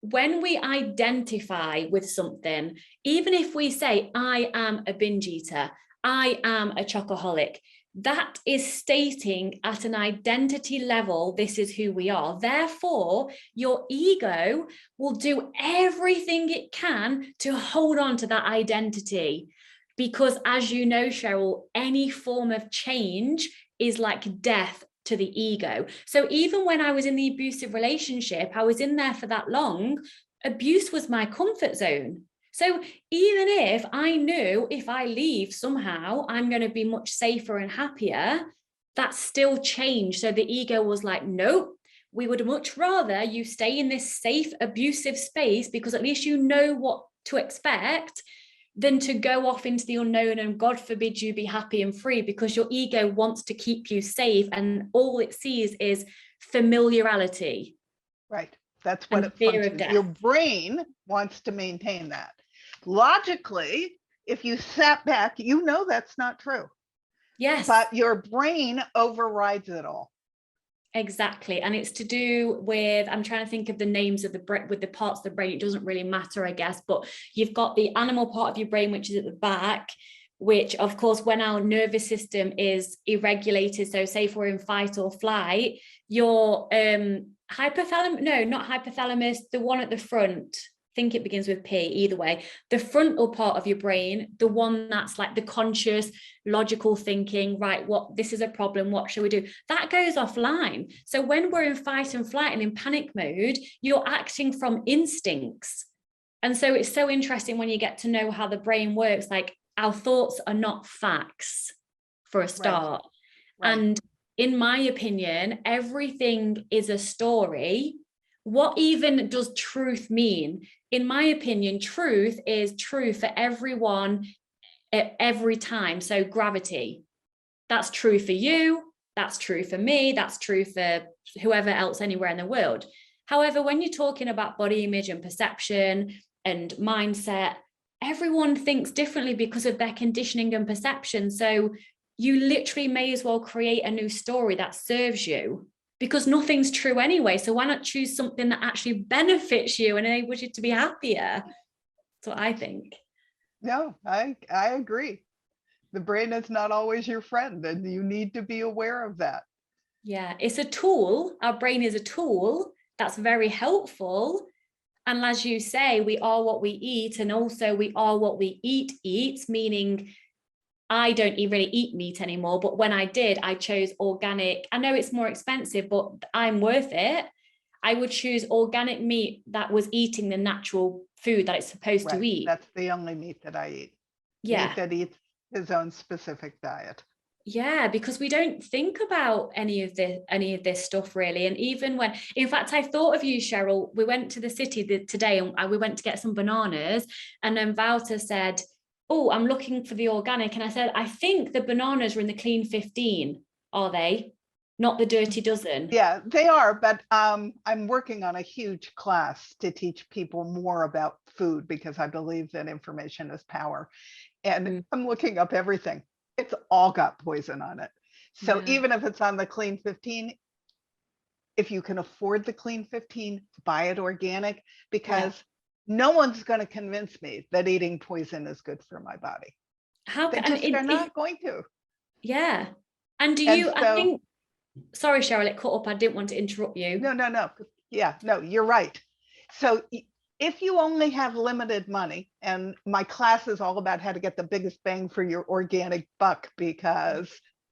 when we identify with something, even if we say, I am a binge eater, I am a chocoholic, that is stating at an identity level, this is who we are. Therefore, your ego will do everything it can to hold on to that identity. Because as you know, Cheryl, any form of change is like death to the ego. So even when I was in the abusive relationship, I was in there for that long, abuse was my comfort zone. So even if I knew if I leave somehow, I'm going to be much safer and happier, that still changed. So the ego was like, nope, we would much rather you stay in this safe, abusive space because at least you know what to expect, than to go off into the unknown and God forbid you be happy and free, because your ego wants to keep you safe and all it sees is familiarity. Right. That's what it functions. Your brain wants to maintain that. Logically, if you sat back, you know that's not true. Yes. But your brain overrides it all. Exactly. And it's to do with, I'm trying to think of the names of with the parts of the brain. It doesn't really matter, I guess, but you've got the animal part of your brain, which is at the back, which of course, when our nervous system is irregulated, so say if we're in fight or flight, your hypothalamus, no, not hypothalamus, the one at the front, I think it begins with P, either way, the frontal part of your brain, the one that's like the conscious, logical thinking, right, this is a problem, what shall we do? That goes offline. So when we're in fight and flight and in panic mode, you're acting from instincts. And so it's so interesting when you get to know how the brain works, like our thoughts are not facts for a start. Right. And in my opinion, everything is a story. What even does truth mean? In my opinion, truth is true for everyone at every time. So gravity, that's true for you. That's true for me. That's true for whoever else anywhere in the world. However, when you're talking about body image and perception and mindset, everyone thinks differently because of their conditioning and perception. So you literally may as well create a new story that serves you, because nothing's true anyway. So why not choose something that actually benefits you and enables you to be happier? That's what I think. No, I agree. The brain is not always your friend, and you need to be aware of that. Yeah, it's a tool. Our brain is a tool that's very helpful. And as you say, we are what we eat, and also we are what we eat, meaning I don't really eat meat anymore, but when I did, I chose organic. I know it's more expensive, but I'm worth it. I would choose organic meat that was eating the natural food that it's supposed to eat. That's the only meat that I eat. Yeah. that eats his own specific diet. Yeah, because we don't think about any of this stuff really. And even when, in fact, I thought of you, Cheryl. We went to the city today, and we went to get some bananas, and then Wouter said, "Oh, I'm looking for the organic," and I said, "I think the bananas are in the clean 15. Are they? Not the dirty dozen." Yeah, they are, but I'm working on a huge class to teach people more about food because I believe that information is power. And I'm looking up everything. It's all got poison on it. So Yeah. even if it's on the clean 15, if you can afford the clean 15, buy it organic, because no one's going to convince me that eating poison is good for my body. How They can just are not going to. yeah. And do And you, I so, think, sorry, Cheryl, it cut up. I didn't want to interrupt you. no. Yeah, no, you're right. So if you only have limited money, and my class is all about how to get the biggest bang for your organic buck, because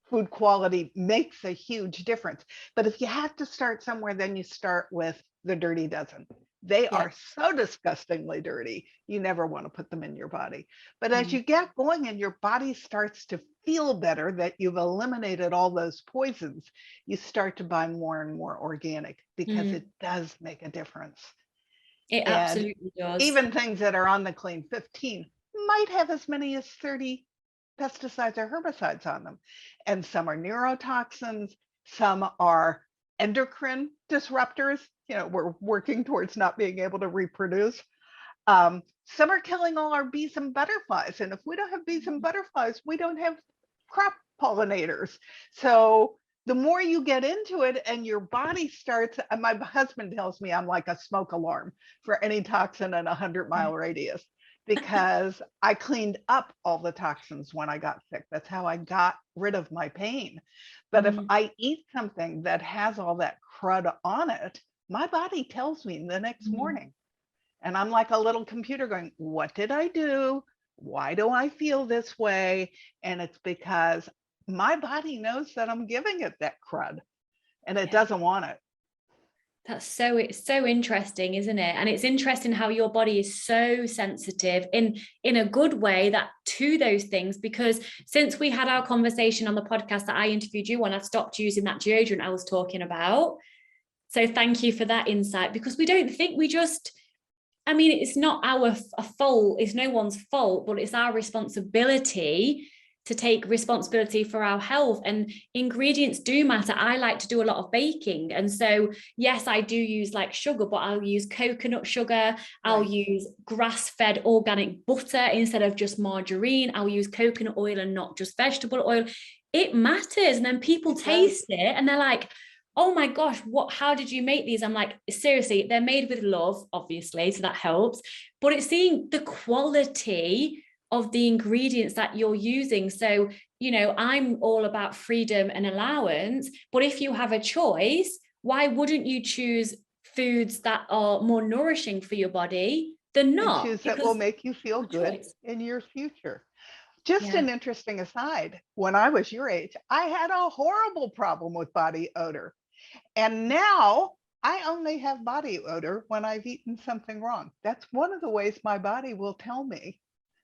food quality makes a huge difference. But if you have to start somewhere, then you start with the dirty dozen. They are so disgustingly dirty, you never want to put them in your body. But as you get going and your body starts to feel better that you've eliminated all those poisons, you start to buy more and more organic, because it does make a difference. It And absolutely does. even things that are on the clean 15 might have as many as 30 pesticides or herbicides on them. And some are neurotoxins, some are endocrine disruptors. You know, we're working towards not being able to reproduce. Some are killing all our bees and butterflies. And if we don't have bees and butterflies, we don't have crop pollinators. So the more you get into it and your body starts, and my husband tells me I'm like a smoke alarm for any toxin in a 100-mile radius, because I cleaned up all the toxins when I got sick. That's how I got rid of my pain. But if I eat something that has all that crud on it, my body tells me the next morning. And I'm like a little computer going, what did I do? Why do I feel this way? And it's because my body knows that I'm giving it that crud, and it doesn't want it. It's so interesting, isn't it? And it's interesting how your body is so sensitive in a good way that to those things, because since we had our conversation on the podcast that I interviewed you on, I've stopped using that deodorant I was talking about. So thank you for that insight, because we don't think, we just, I mean, it's not our fault, it's no one's fault, but it's our responsibility to take responsibility for our health. And ingredients do matter. I like to do a lot of baking. And so, yes, I do use like sugar, but I'll use coconut sugar. I'll use grass-fed organic butter instead of just margarine. I'll use coconut oil and not just vegetable oil. It matters. And then people taste it and they're like, oh my gosh, how did you make these? I'm like, seriously, they're made with love, obviously, so that helps. But it's seeing the quality of the ingredients that you're using. So, you know, I'm all about freedom and allowance, but if you have a choice, why wouldn't you choose foods that are more nourishing for your body than not? And choose that will make you feel good in your future. Just an interesting aside, when I was your age, I had a horrible problem with body odor. And now I only have body odor when I've eaten something wrong. That's one of the ways my body will tell me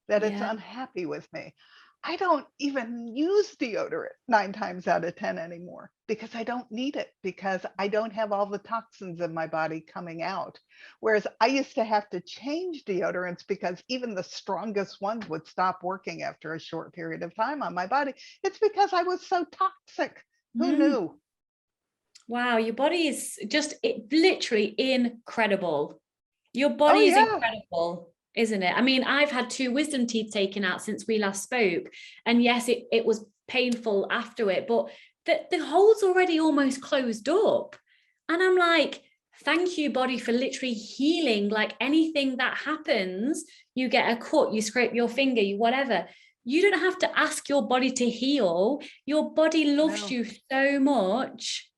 that it's unhappy with me. I don't even use deodorant 9 times out of 10 anymore, because I don't need it, because I don't have all the toxins in my body coming out. Whereas I used to have to change deodorants because even the strongest ones would stop working after a short period of time on my body. It's because I was so toxic. Who knew? Wow, your body is just literally incredible. Your body is incredible, isn't it? I mean, I've had 2 wisdom teeth taken out since we last spoke. And yes, it was painful after it, but the hole's already almost closed up. And I'm like, thank you, body, for literally healing. Like anything that happens, you get a cut, you scrape your finger, you whatever. You don't have to ask your body to heal. Your body loves you so much.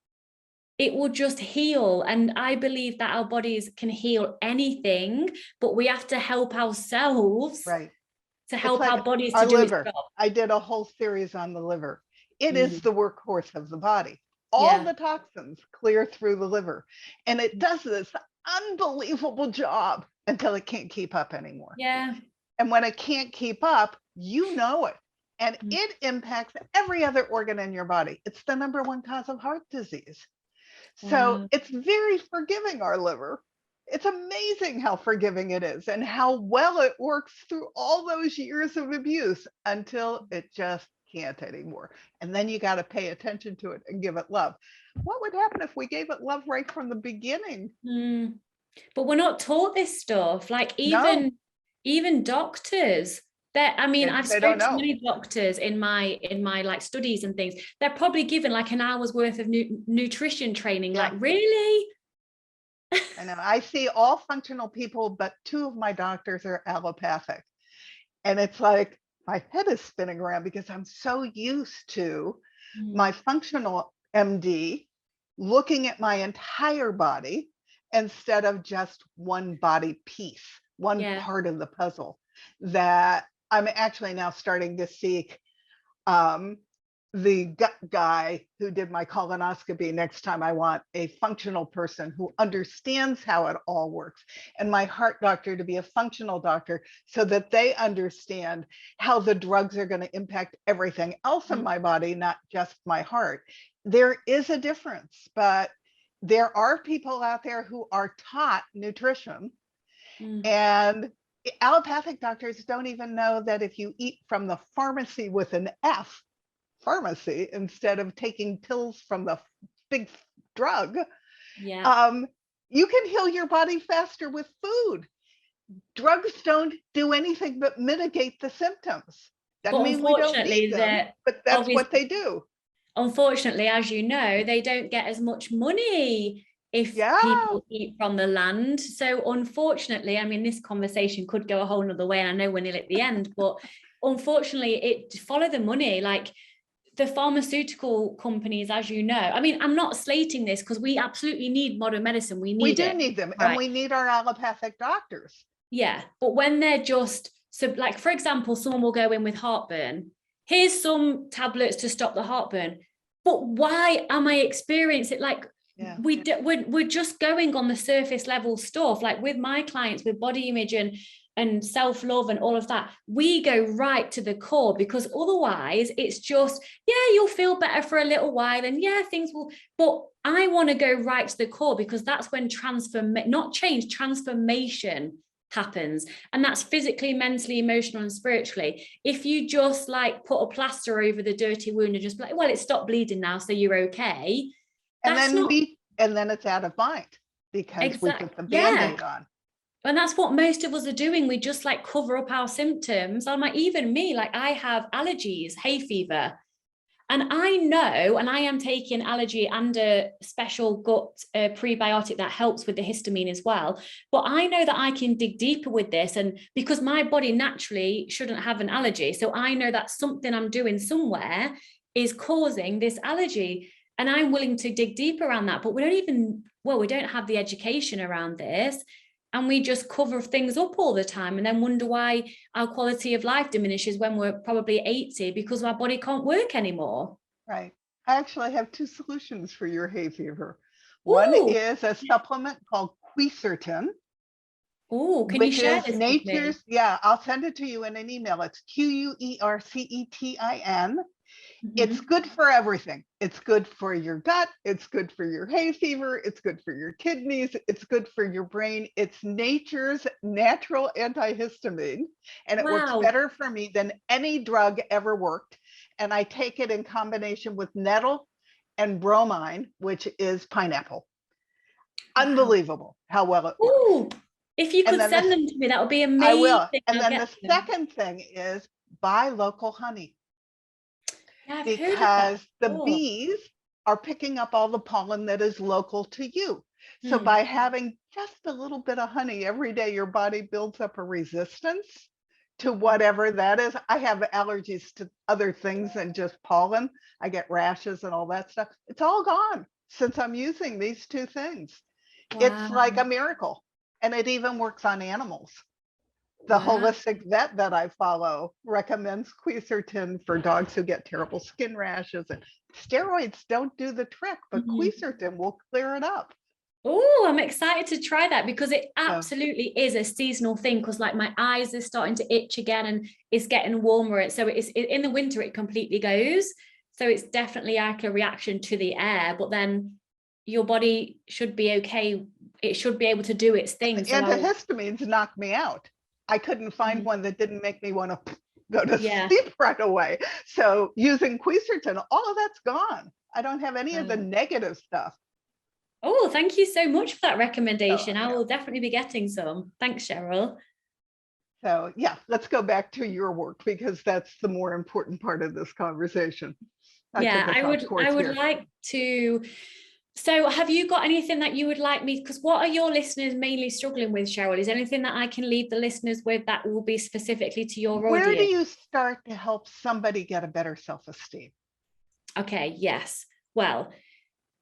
It will just heal. And I believe that our bodies can heal anything, but we have to help ourselves to help our bodies to do its job. I did a whole series on the liver. It is the workhorse of the body. All the toxins clear through the liver. And it does this unbelievable job until it can't keep up anymore. Yeah. And when it can't keep up, you know it. And Mm. it impacts every other organ in your body. It's the number one cause of heart disease. So Wow. it's very forgiving, our liver. It's amazing how forgiving it is and how well it works through all those years of abuse until it just can't anymore. And then you got to pay attention to it and give it love. What would happen if we gave it love right from the beginning? Mm. But we're not taught this stuff. Like No, even doctors. That I mean, I've they don't spoken to know. many doctors in my like studies and things. They're probably given like an hour's worth of nutrition training. Yeah. Like, really? I know. I see all functional people, but two of my doctors are allopathic. And it's like my head is spinning around because I'm so used to my functional MD looking at my entire body instead of just one body piece, one Yeah. part of the puzzle, that I'm actually now starting to seek the gut guy who did my colonoscopy next time. I want a functional person who understands how it all works, and my heart doctor to be a functional doctor so that they understand how the drugs are going to impact everything else in my body, not just my heart. There is a difference, but there are people out there who are taught nutrition, and allopathic doctors don't even know that if you eat from the pharmacy with an F, pharmacy, instead of taking pills from the big drug, you can heal your body faster with food. Drugs don't do anything but mitigate the symptoms. Doesn't mean we don't need them, but that's what they do. Unfortunately, as you know, they don't get as much money if people eat from the land. So unfortunately, I mean, this conversation could go a whole nother way, and I know we're nearly at the end, but unfortunately, it follow the money. Like the pharmaceutical companies, as you know, I mean, I'm not slating this because we absolutely need modern medicine. We do need them, right? And we need our allopathic doctors. Yeah, but when they're just, so like, for example, someone will go in with heartburn. Here's some tablets to stop the heartburn. But why am I experiencing it? Like, we're just going on the surface level stuff. Like with my clients, with body image and self-love and all of that, we go right to the core, because otherwise it's just, you'll feel better for a little while and things will, but I want to go right to the core, because that's when transformation happens, and that's physically, mentally, emotionally, and spiritually. If you just like put a plaster over the dirty wound and just be like, well, it stopped bleeding now, so you're okay, and then it's out of mind because we put the band-aid on. And that's what most of us are doing. We just like cover up our symptoms. I'm like, even me, like I have allergies, hay fever. And I know, and I am taking allergy and a special gut prebiotic that helps with the histamine as well. But I know that I can dig deeper with this, and because my body naturally shouldn't have an allergy. So I know that something I'm doing somewhere is causing this allergy. And I'm willing to dig deeper around that. But we don't have the education around this. And we just cover things up all the time and then wonder why our quality of life diminishes when we're probably 80 because our body can't work anymore. Right. I actually have two solutions for your hay fever. One is a supplement called quercetin. Oh, can you share this nature's, with me? Yeah, I'll send it to you in an email. It's quercetin. It's good for everything. It's good for your gut. It's good for your hay fever. It's good for your kidneys. It's good for your brain. It's nature's natural antihistamine. And it works better for me than any drug ever worked. And I take it in combination with nettle and bromine, which is pineapple. Unbelievable how well it works. Ooh, if you could send them to me, that would be amazing. I will. And then the second thing is buy local honey. Because the bees are picking up all the pollen that is local to you. So by having just a little bit of honey every day, your body builds up a resistance to whatever that is. I have allergies to other things than just pollen. I get rashes and all that stuff. It's all gone since I'm using these two things. It's like a miracle. And it even works on animals. The holistic vet that I follow recommends quercetin for dogs who get terrible skin rashes, and steroids don't do the trick, but quercetin will clear it up. Oh, I'm excited to try that because it So, absolutely is a seasonal thing. Because like my eyes are starting to itch again, and it's getting warmer. And so in the winter it completely goes. So it's definitely like a reaction to the air. But then your body should be okay. It should be able to do its thing. So antihistamines knock me out. I couldn't find one that didn't make me want to go to yeah. sleep right away. So using quercetin, all of that's gone. I don't have any of the negative stuff. Oh, thank you so much for that recommendation. So, I yeah. will definitely be getting some. Thanks, Cheryl. So yeah, let's go back to your work because that's the more important part of this conversation. Yeah, I would here. like to. So have you got anything that you would like me, because what are your listeners mainly struggling with, Cheryl? Is anything that I can leave the listeners with that will be specifically to your audience? Where do you start to help somebody get a better self-esteem? Okay, yes. Well,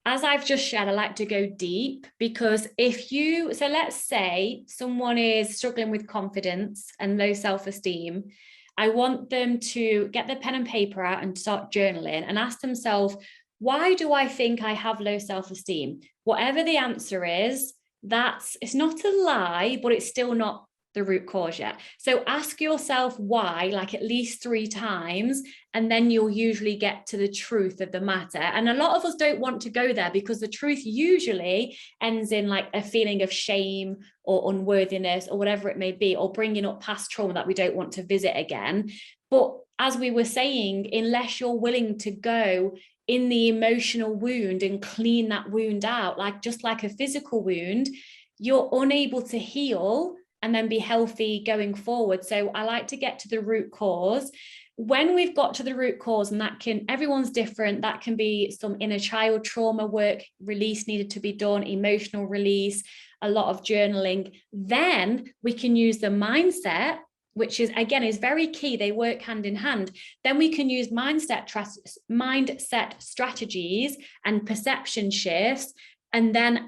as I've just shared, I like to go deep because so let's say someone is struggling with confidence and low self-esteem. I want them to get their pen and paper out and start journaling and ask themselves, why do I think I have low self-esteem? Whatever the answer is, it's not a lie, but it's still not the root cause yet. So ask yourself why, like at least 3 times, and then you'll usually get to the truth of the matter. And a lot of us don't want to go there because the truth usually ends in like a feeling of shame or unworthiness or whatever it may be, or bringing up past trauma that we don't want to visit again. But as we were saying, unless you're willing to go in the emotional wound and clean that wound out, just like a physical wound, you're unable to heal and then be healthy going forward. So I like to get to the root cause. When we've got to the root cause, and everyone's different, that can be some inner child trauma work, release needed to be done, emotional release, a lot of journaling. Then we can use the mindset, which is very key. They work hand in hand. Then we can use mindset strategies and perception shifts, and then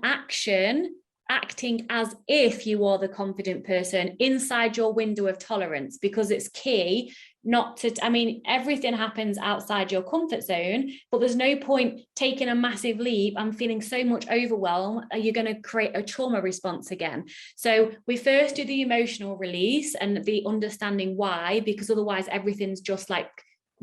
acting as if you are the confident person inside your window of tolerance, because it's key not to, everything happens outside your comfort zone, but there's no point taking a massive leap and feeling so much overwhelm. You're going to create a trauma response again. So we first do the emotional release and the understanding why, because otherwise everything's just like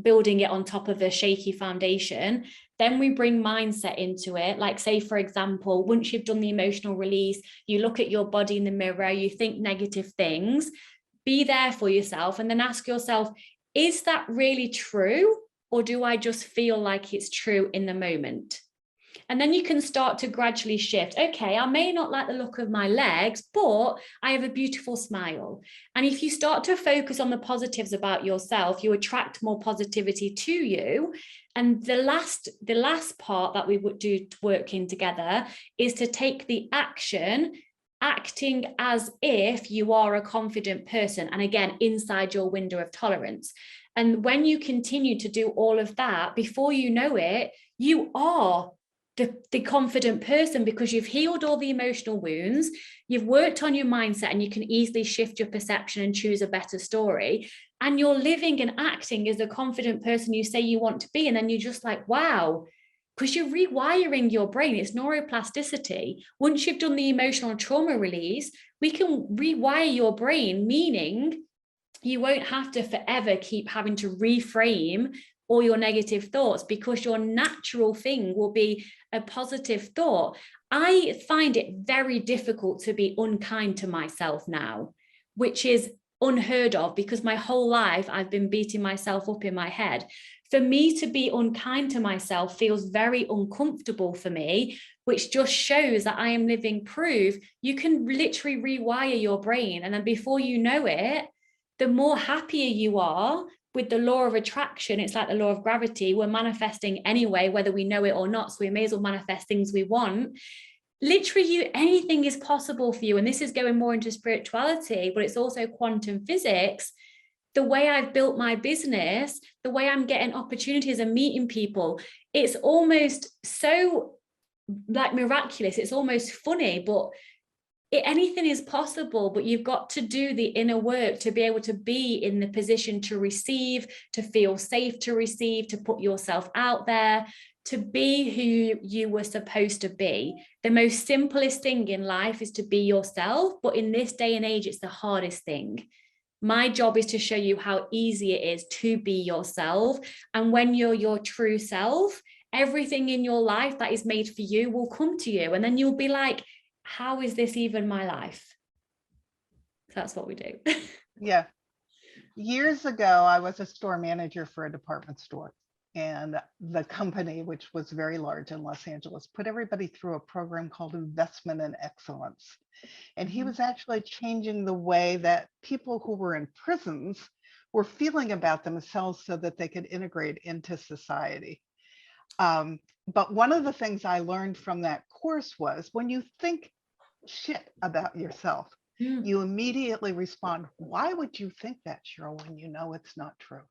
building it on top of a shaky foundation. Then we bring mindset into it. Like, say, for example, once you've done the emotional release, you look at your body in the mirror, you think negative things, be there for yourself, and then ask yourself, is that really true? Or do I just feel like it's true in the moment? And then you can start to gradually shift. Okay, I may not like the look of my legs, but I have a beautiful smile. And if you start to focus on the positives about yourself, you attract more positivity to you. And the last part that we would do working together is to take the action, acting as if you are a confident person. And again, inside your window of tolerance. And when you continue to do all of that, before you know it, you are the confident person, because you've healed all the emotional wounds, you've worked on your mindset, and you can easily shift your perception and choose a better story. And you're living and acting as the confident person you say you want to be. And then you're just like, wow, because you're rewiring your brain. It's neuroplasticity. Once you've done the emotional trauma release, we can rewire your brain, meaning you won't have to forever keep having to reframe all your negative thoughts, because your natural thing will be a positive thought. I find it very difficult to be unkind to myself now, which is unheard of, because my whole life I've been beating myself up in my head. For me to be unkind to myself feels very uncomfortable for me, which just shows that I am living proof you can literally rewire your brain. And then before you know it, the more happier you are. With the law of attraction, it's like the law of gravity. We're manifesting anyway, whether we know it or not. So we may as well manifest things we want. Literally, anything is possible for you. And this is going more into spirituality, but it's also quantum physics. The way I've built my business, the way I'm getting opportunities and meeting people, it's almost so like miraculous. It's almost funny, but anything is possible, but you've got to do the inner work to be able to be in the position to receive, to feel safe to receive, to put yourself out there. to be who you were supposed to be. The most simplest thing in life is to be yourself, but in this day and age, it's the hardest thing. My job is to show you how easy it is to be yourself. And when you're your true self, everything in your life that is made for you will come to you. And then you'll be like, how is this even my life? That's what we do. Yeah. Years ago, I was a store manager for a department store. And the company, which was very large in Los Angeles, put everybody through a program called Investment in Excellence. And he was actually changing the way that people who were in prisons were feeling about themselves so that they could integrate into society. But one of the things I learned from that course was when you think shit about yourself, you immediately respond, why would you think that, Cheryl, when you know it's not true?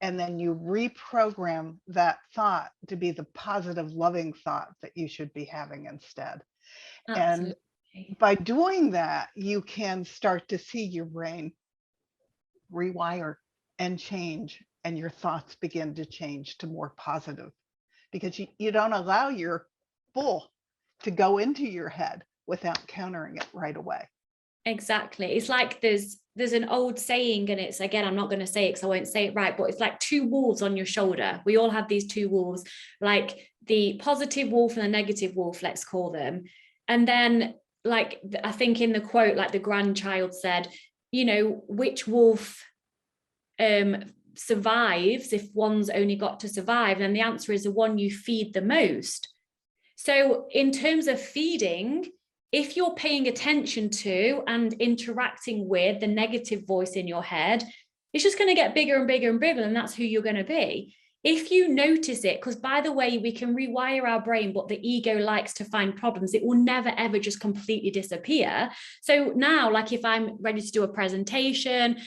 And then you reprogram that thought to be the positive, loving thought that you should be having instead. Absolutely. And by doing that, you can start to see your brain rewire and change, and your thoughts begin to change to more positive, because you don't allow your bull to go into your head without countering it right away. Exactly. It's like there's an old saying, and it's, again, I'm not going to say it because I won't say it right, but it's like two wolves on your shoulder. We all have these two wolves, like the positive wolf and the negative wolf, let's call them. And then, like, I think in the quote, like the grandchild said, you know, which wolf survives if one's only got to survive? And the answer is the one you feed the most. So in terms of feeding, if you're paying attention to and interacting with the negative voice in your head, it's just going to get bigger and bigger and bigger, and that's who you're going to be. If you notice it, because by the way, we can rewire our brain, but the ego likes to find problems. It will never, ever just completely disappear. So now, like if I'm ready to do a presentation,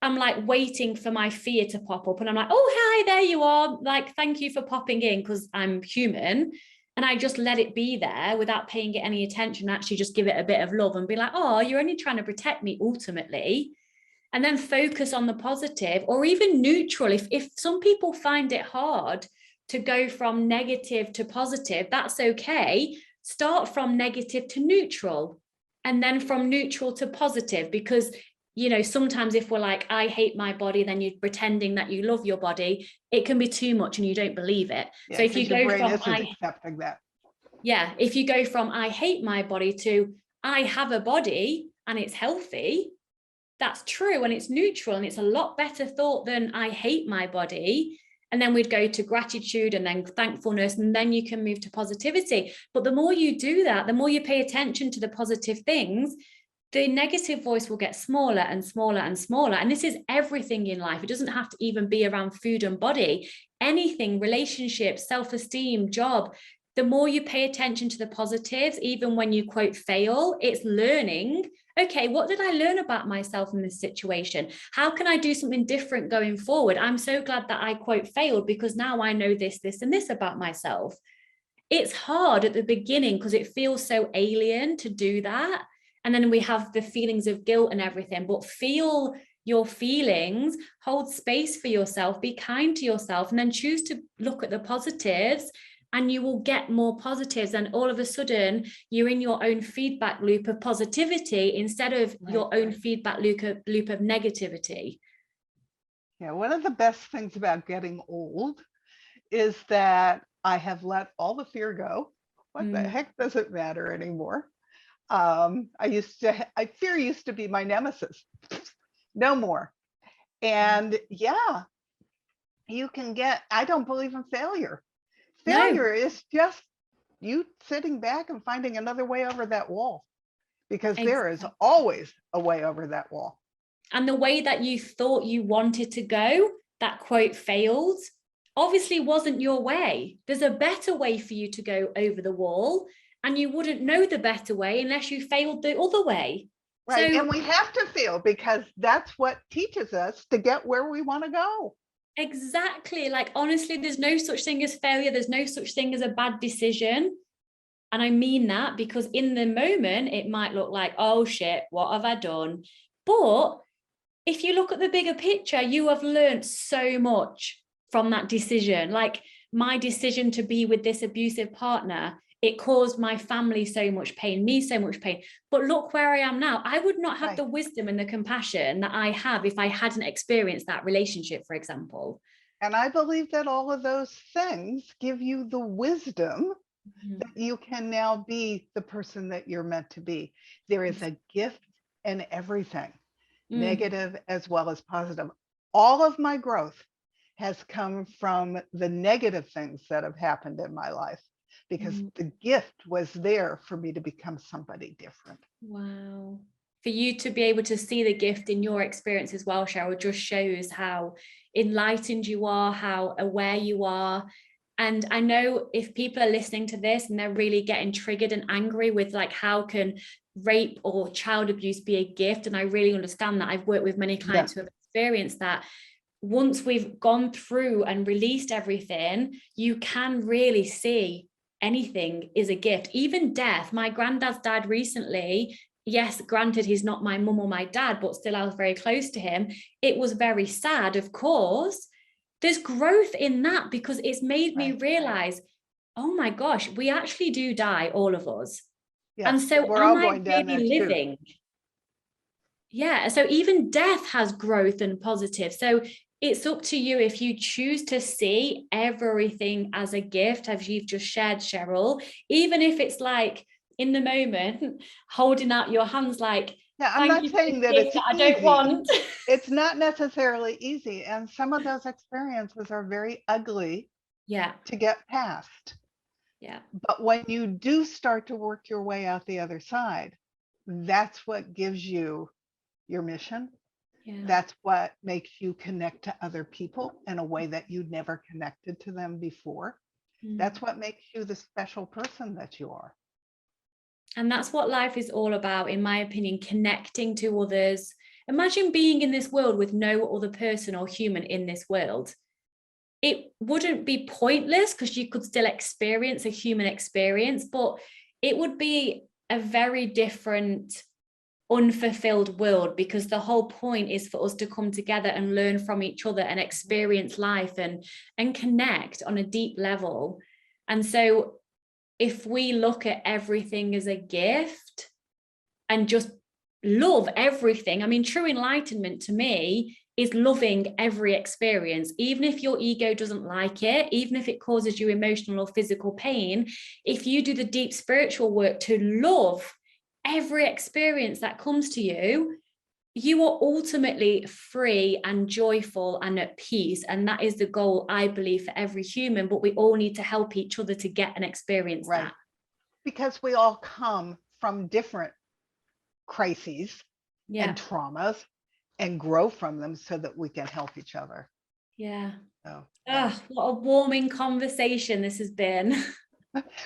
I'm like waiting for my fear to pop up, and I'm like, oh, hi, there you are. Like, thank you for popping in, because I'm human. And I just let it be there without paying it any attention, actually just give it a bit of love and be like, oh, you're only trying to protect me ultimately. And then focus on the positive, or even neutral. If some people find it hard to go from negative to positive, that's okay. Start from negative to neutral, and then from neutral to positive, because you know, sometimes if we're like, I hate my body, then you're pretending that you love your body, it can be too much and you don't believe it. Yeah, so if you go from accepting that. Yeah, if you go from I hate my body to I have a body and it's healthy, that's true and it's neutral, and it's a lot better thought than I hate my body. And then we'd go to gratitude and then thankfulness, and then you can move to positivity. But the more you do that, the more you pay attention to the positive things, the negative voice will get smaller and smaller and smaller. And this is everything in life. It doesn't have to even be around food and body. Anything, relationships, self-esteem, job. The more you pay attention to the positives, even when you quote fail, it's learning. Okay, what did I learn about myself in this situation? How can I do something different going forward? I'm so glad that I quote failed, because now I know this, this, and this about myself. It's hard at the beginning because it feels so alien to do that. And then we have the feelings of guilt and everything, but feel your feelings, hold space for yourself, be kind to yourself, and then choose to look at the positives, and you will get more positives. And all of a sudden you're in your own feedback loop of positivity instead of your own feedback loop of negativity. Yeah, one of the best things about getting old is that I have let all the fear go. What the heck does it matter anymore? Fear used to be my nemesis. No more. And yeah, you can I don't believe in failure. Failure is just you sitting back and finding another way over that wall, because there is always a way over that wall. And the way that you thought you wanted to go, that quote failed, obviously wasn't your way. There's a better way for you to go over the wall. And you wouldn't know the better way unless you failed the other way. Right. So, and we have to fail, because that's what teaches us to get where we want to go. Exactly. Like, honestly, there's no such thing as failure. There's no such thing as a bad decision. And I mean that, because in the moment, it might look like, oh shit, what have I done? But if you look at the bigger picture, you have learned so much from that decision. Like, my decision to be with this abusive partner, it caused my family so much pain, me so much pain. But look where I am now. I would not have the wisdom and the compassion that I have if I hadn't experienced that relationship, for example. And I believe that all of those things give you the wisdom that you can now be the person that you're meant to be. There is a gift in everything, negative as well as positive. All of my growth has come from the negative things that have happened in my life, because the gift was there for me to become somebody different. Wow. For you to be able to see the gift in your experience as well, Cheryl, just shows how enlightened you are, how aware you are. And I know if people are listening to this and they're really getting triggered and angry with like, how can rape or child abuse be a gift? And I really understand that. I've worked with many clients who have experienced that. Once we've gone through and released everything, you can really see anything is a gift. Even death. My granddad's died recently. Yes, granted, he's not my mum or my dad, but still I was very close to him. It was very sad, of course. There's growth in that because it's made me realize, oh my gosh, we actually do die, all of us. Yes, and so we're all going down that living. Yeah, so even death has growth and positive. So it's up to you if you choose to see everything as a gift, as you've just shared, Cheryl, even if it's like in the moment, holding out your hands like, yeah, I'm not saying that it's I don't want. It's not necessarily easy. And some of those experiences are very ugly to get past. Yeah. But when you do start to work your way out the other side, that's what gives you your mission. Yeah. That's what makes you connect to other people in a way that you never connected to them before. That's what makes you the special person that you are. And that's what life is all about, in my opinion, connecting to others. Imagine being in this world with no other person or human in this world. It wouldn't be pointless because you could still experience a human experience, but it would be a very different, unfulfilled world, because the whole point is for us to come together and learn from each other and experience life and connect on a deep level. And so if we look at everything as a gift and just love everything, I mean, true enlightenment to me is loving every experience, even if your ego doesn't like it, even if it causes you emotional or physical pain. If you do the deep spiritual work to love every experience that comes to you, you are ultimately free and joyful and at peace. And that is the goal, I believe, for every human, but we all need to help each other to get and experience that. Because we all come from different crises and traumas and grow from them so that we can help each other. Yeah. What a warming conversation this has been.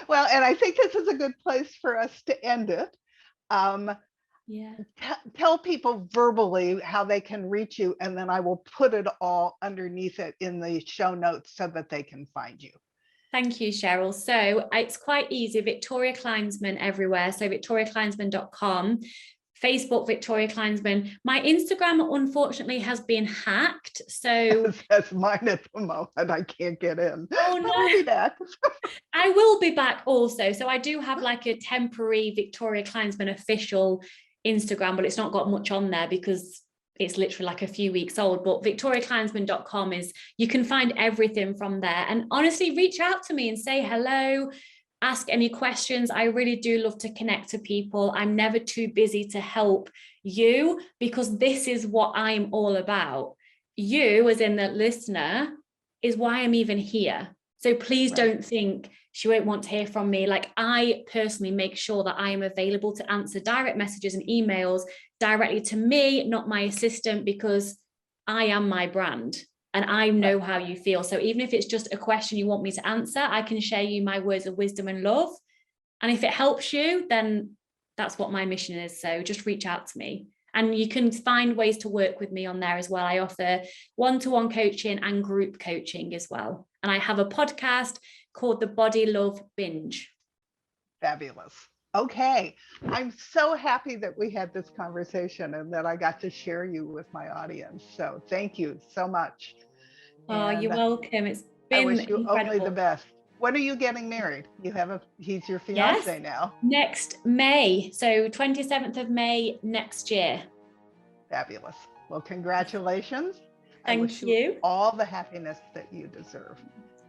Well, and I think this is a good place for us to end it. Tell people verbally how they can reach you, and then I will put it all underneath it in the show notes so that they can find you. Thank you, Cheryl. So it's quite easy. Victoria Kleinsman everywhere. So victoriakleinsman.com, Facebook, Victoria Kleinsman. My Instagram, unfortunately, has been hacked. So that's mine at the moment. I can't get in. Oh no. I'll be back. I will be back also. So I do have like a temporary Victoria Kleinsman official Instagram, but it's not got much on there because it's literally like a few weeks old. But victoriakleinsman.com is, you can find everything from there. And honestly, reach out to me and say hello, ask any questions. I really do love to connect to people. I'm never too busy to help you, because this is what I'm all about. You, as in the listener, is why I'm even here. So please don't think she won't want to hear from me. Like, I personally make sure that I am available to answer direct messages and emails directly to me, not my assistant, because I am my brand and I know how you feel. So even if it's just a question you want me to answer, I can share you my words of wisdom and love. And if it helps you, then that's what my mission is. So just reach out to me. And you can find ways to work with me on there as well. I offer one-to-one coaching and group coaching as well. And I have a podcast called the Body Love Binge. Fabulous. Okay. I'm so happy that we had this conversation and that I got to share you with my audience. So thank you so much. Oh, you're welcome. It's been wish you only the incredible. best. When are you getting married? He's your Yes, fiance now. next May. So 27th of May next year. Fabulous. Well, congratulations. I wish Thank you. all the happiness that you deserve.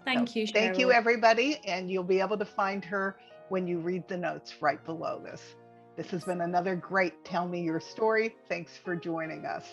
Thank you, Cheryl. Thank you, everybody. And you'll be able to find her when you read the notes right below this. This has been another great Tell Me Your Story. Thanks for joining us.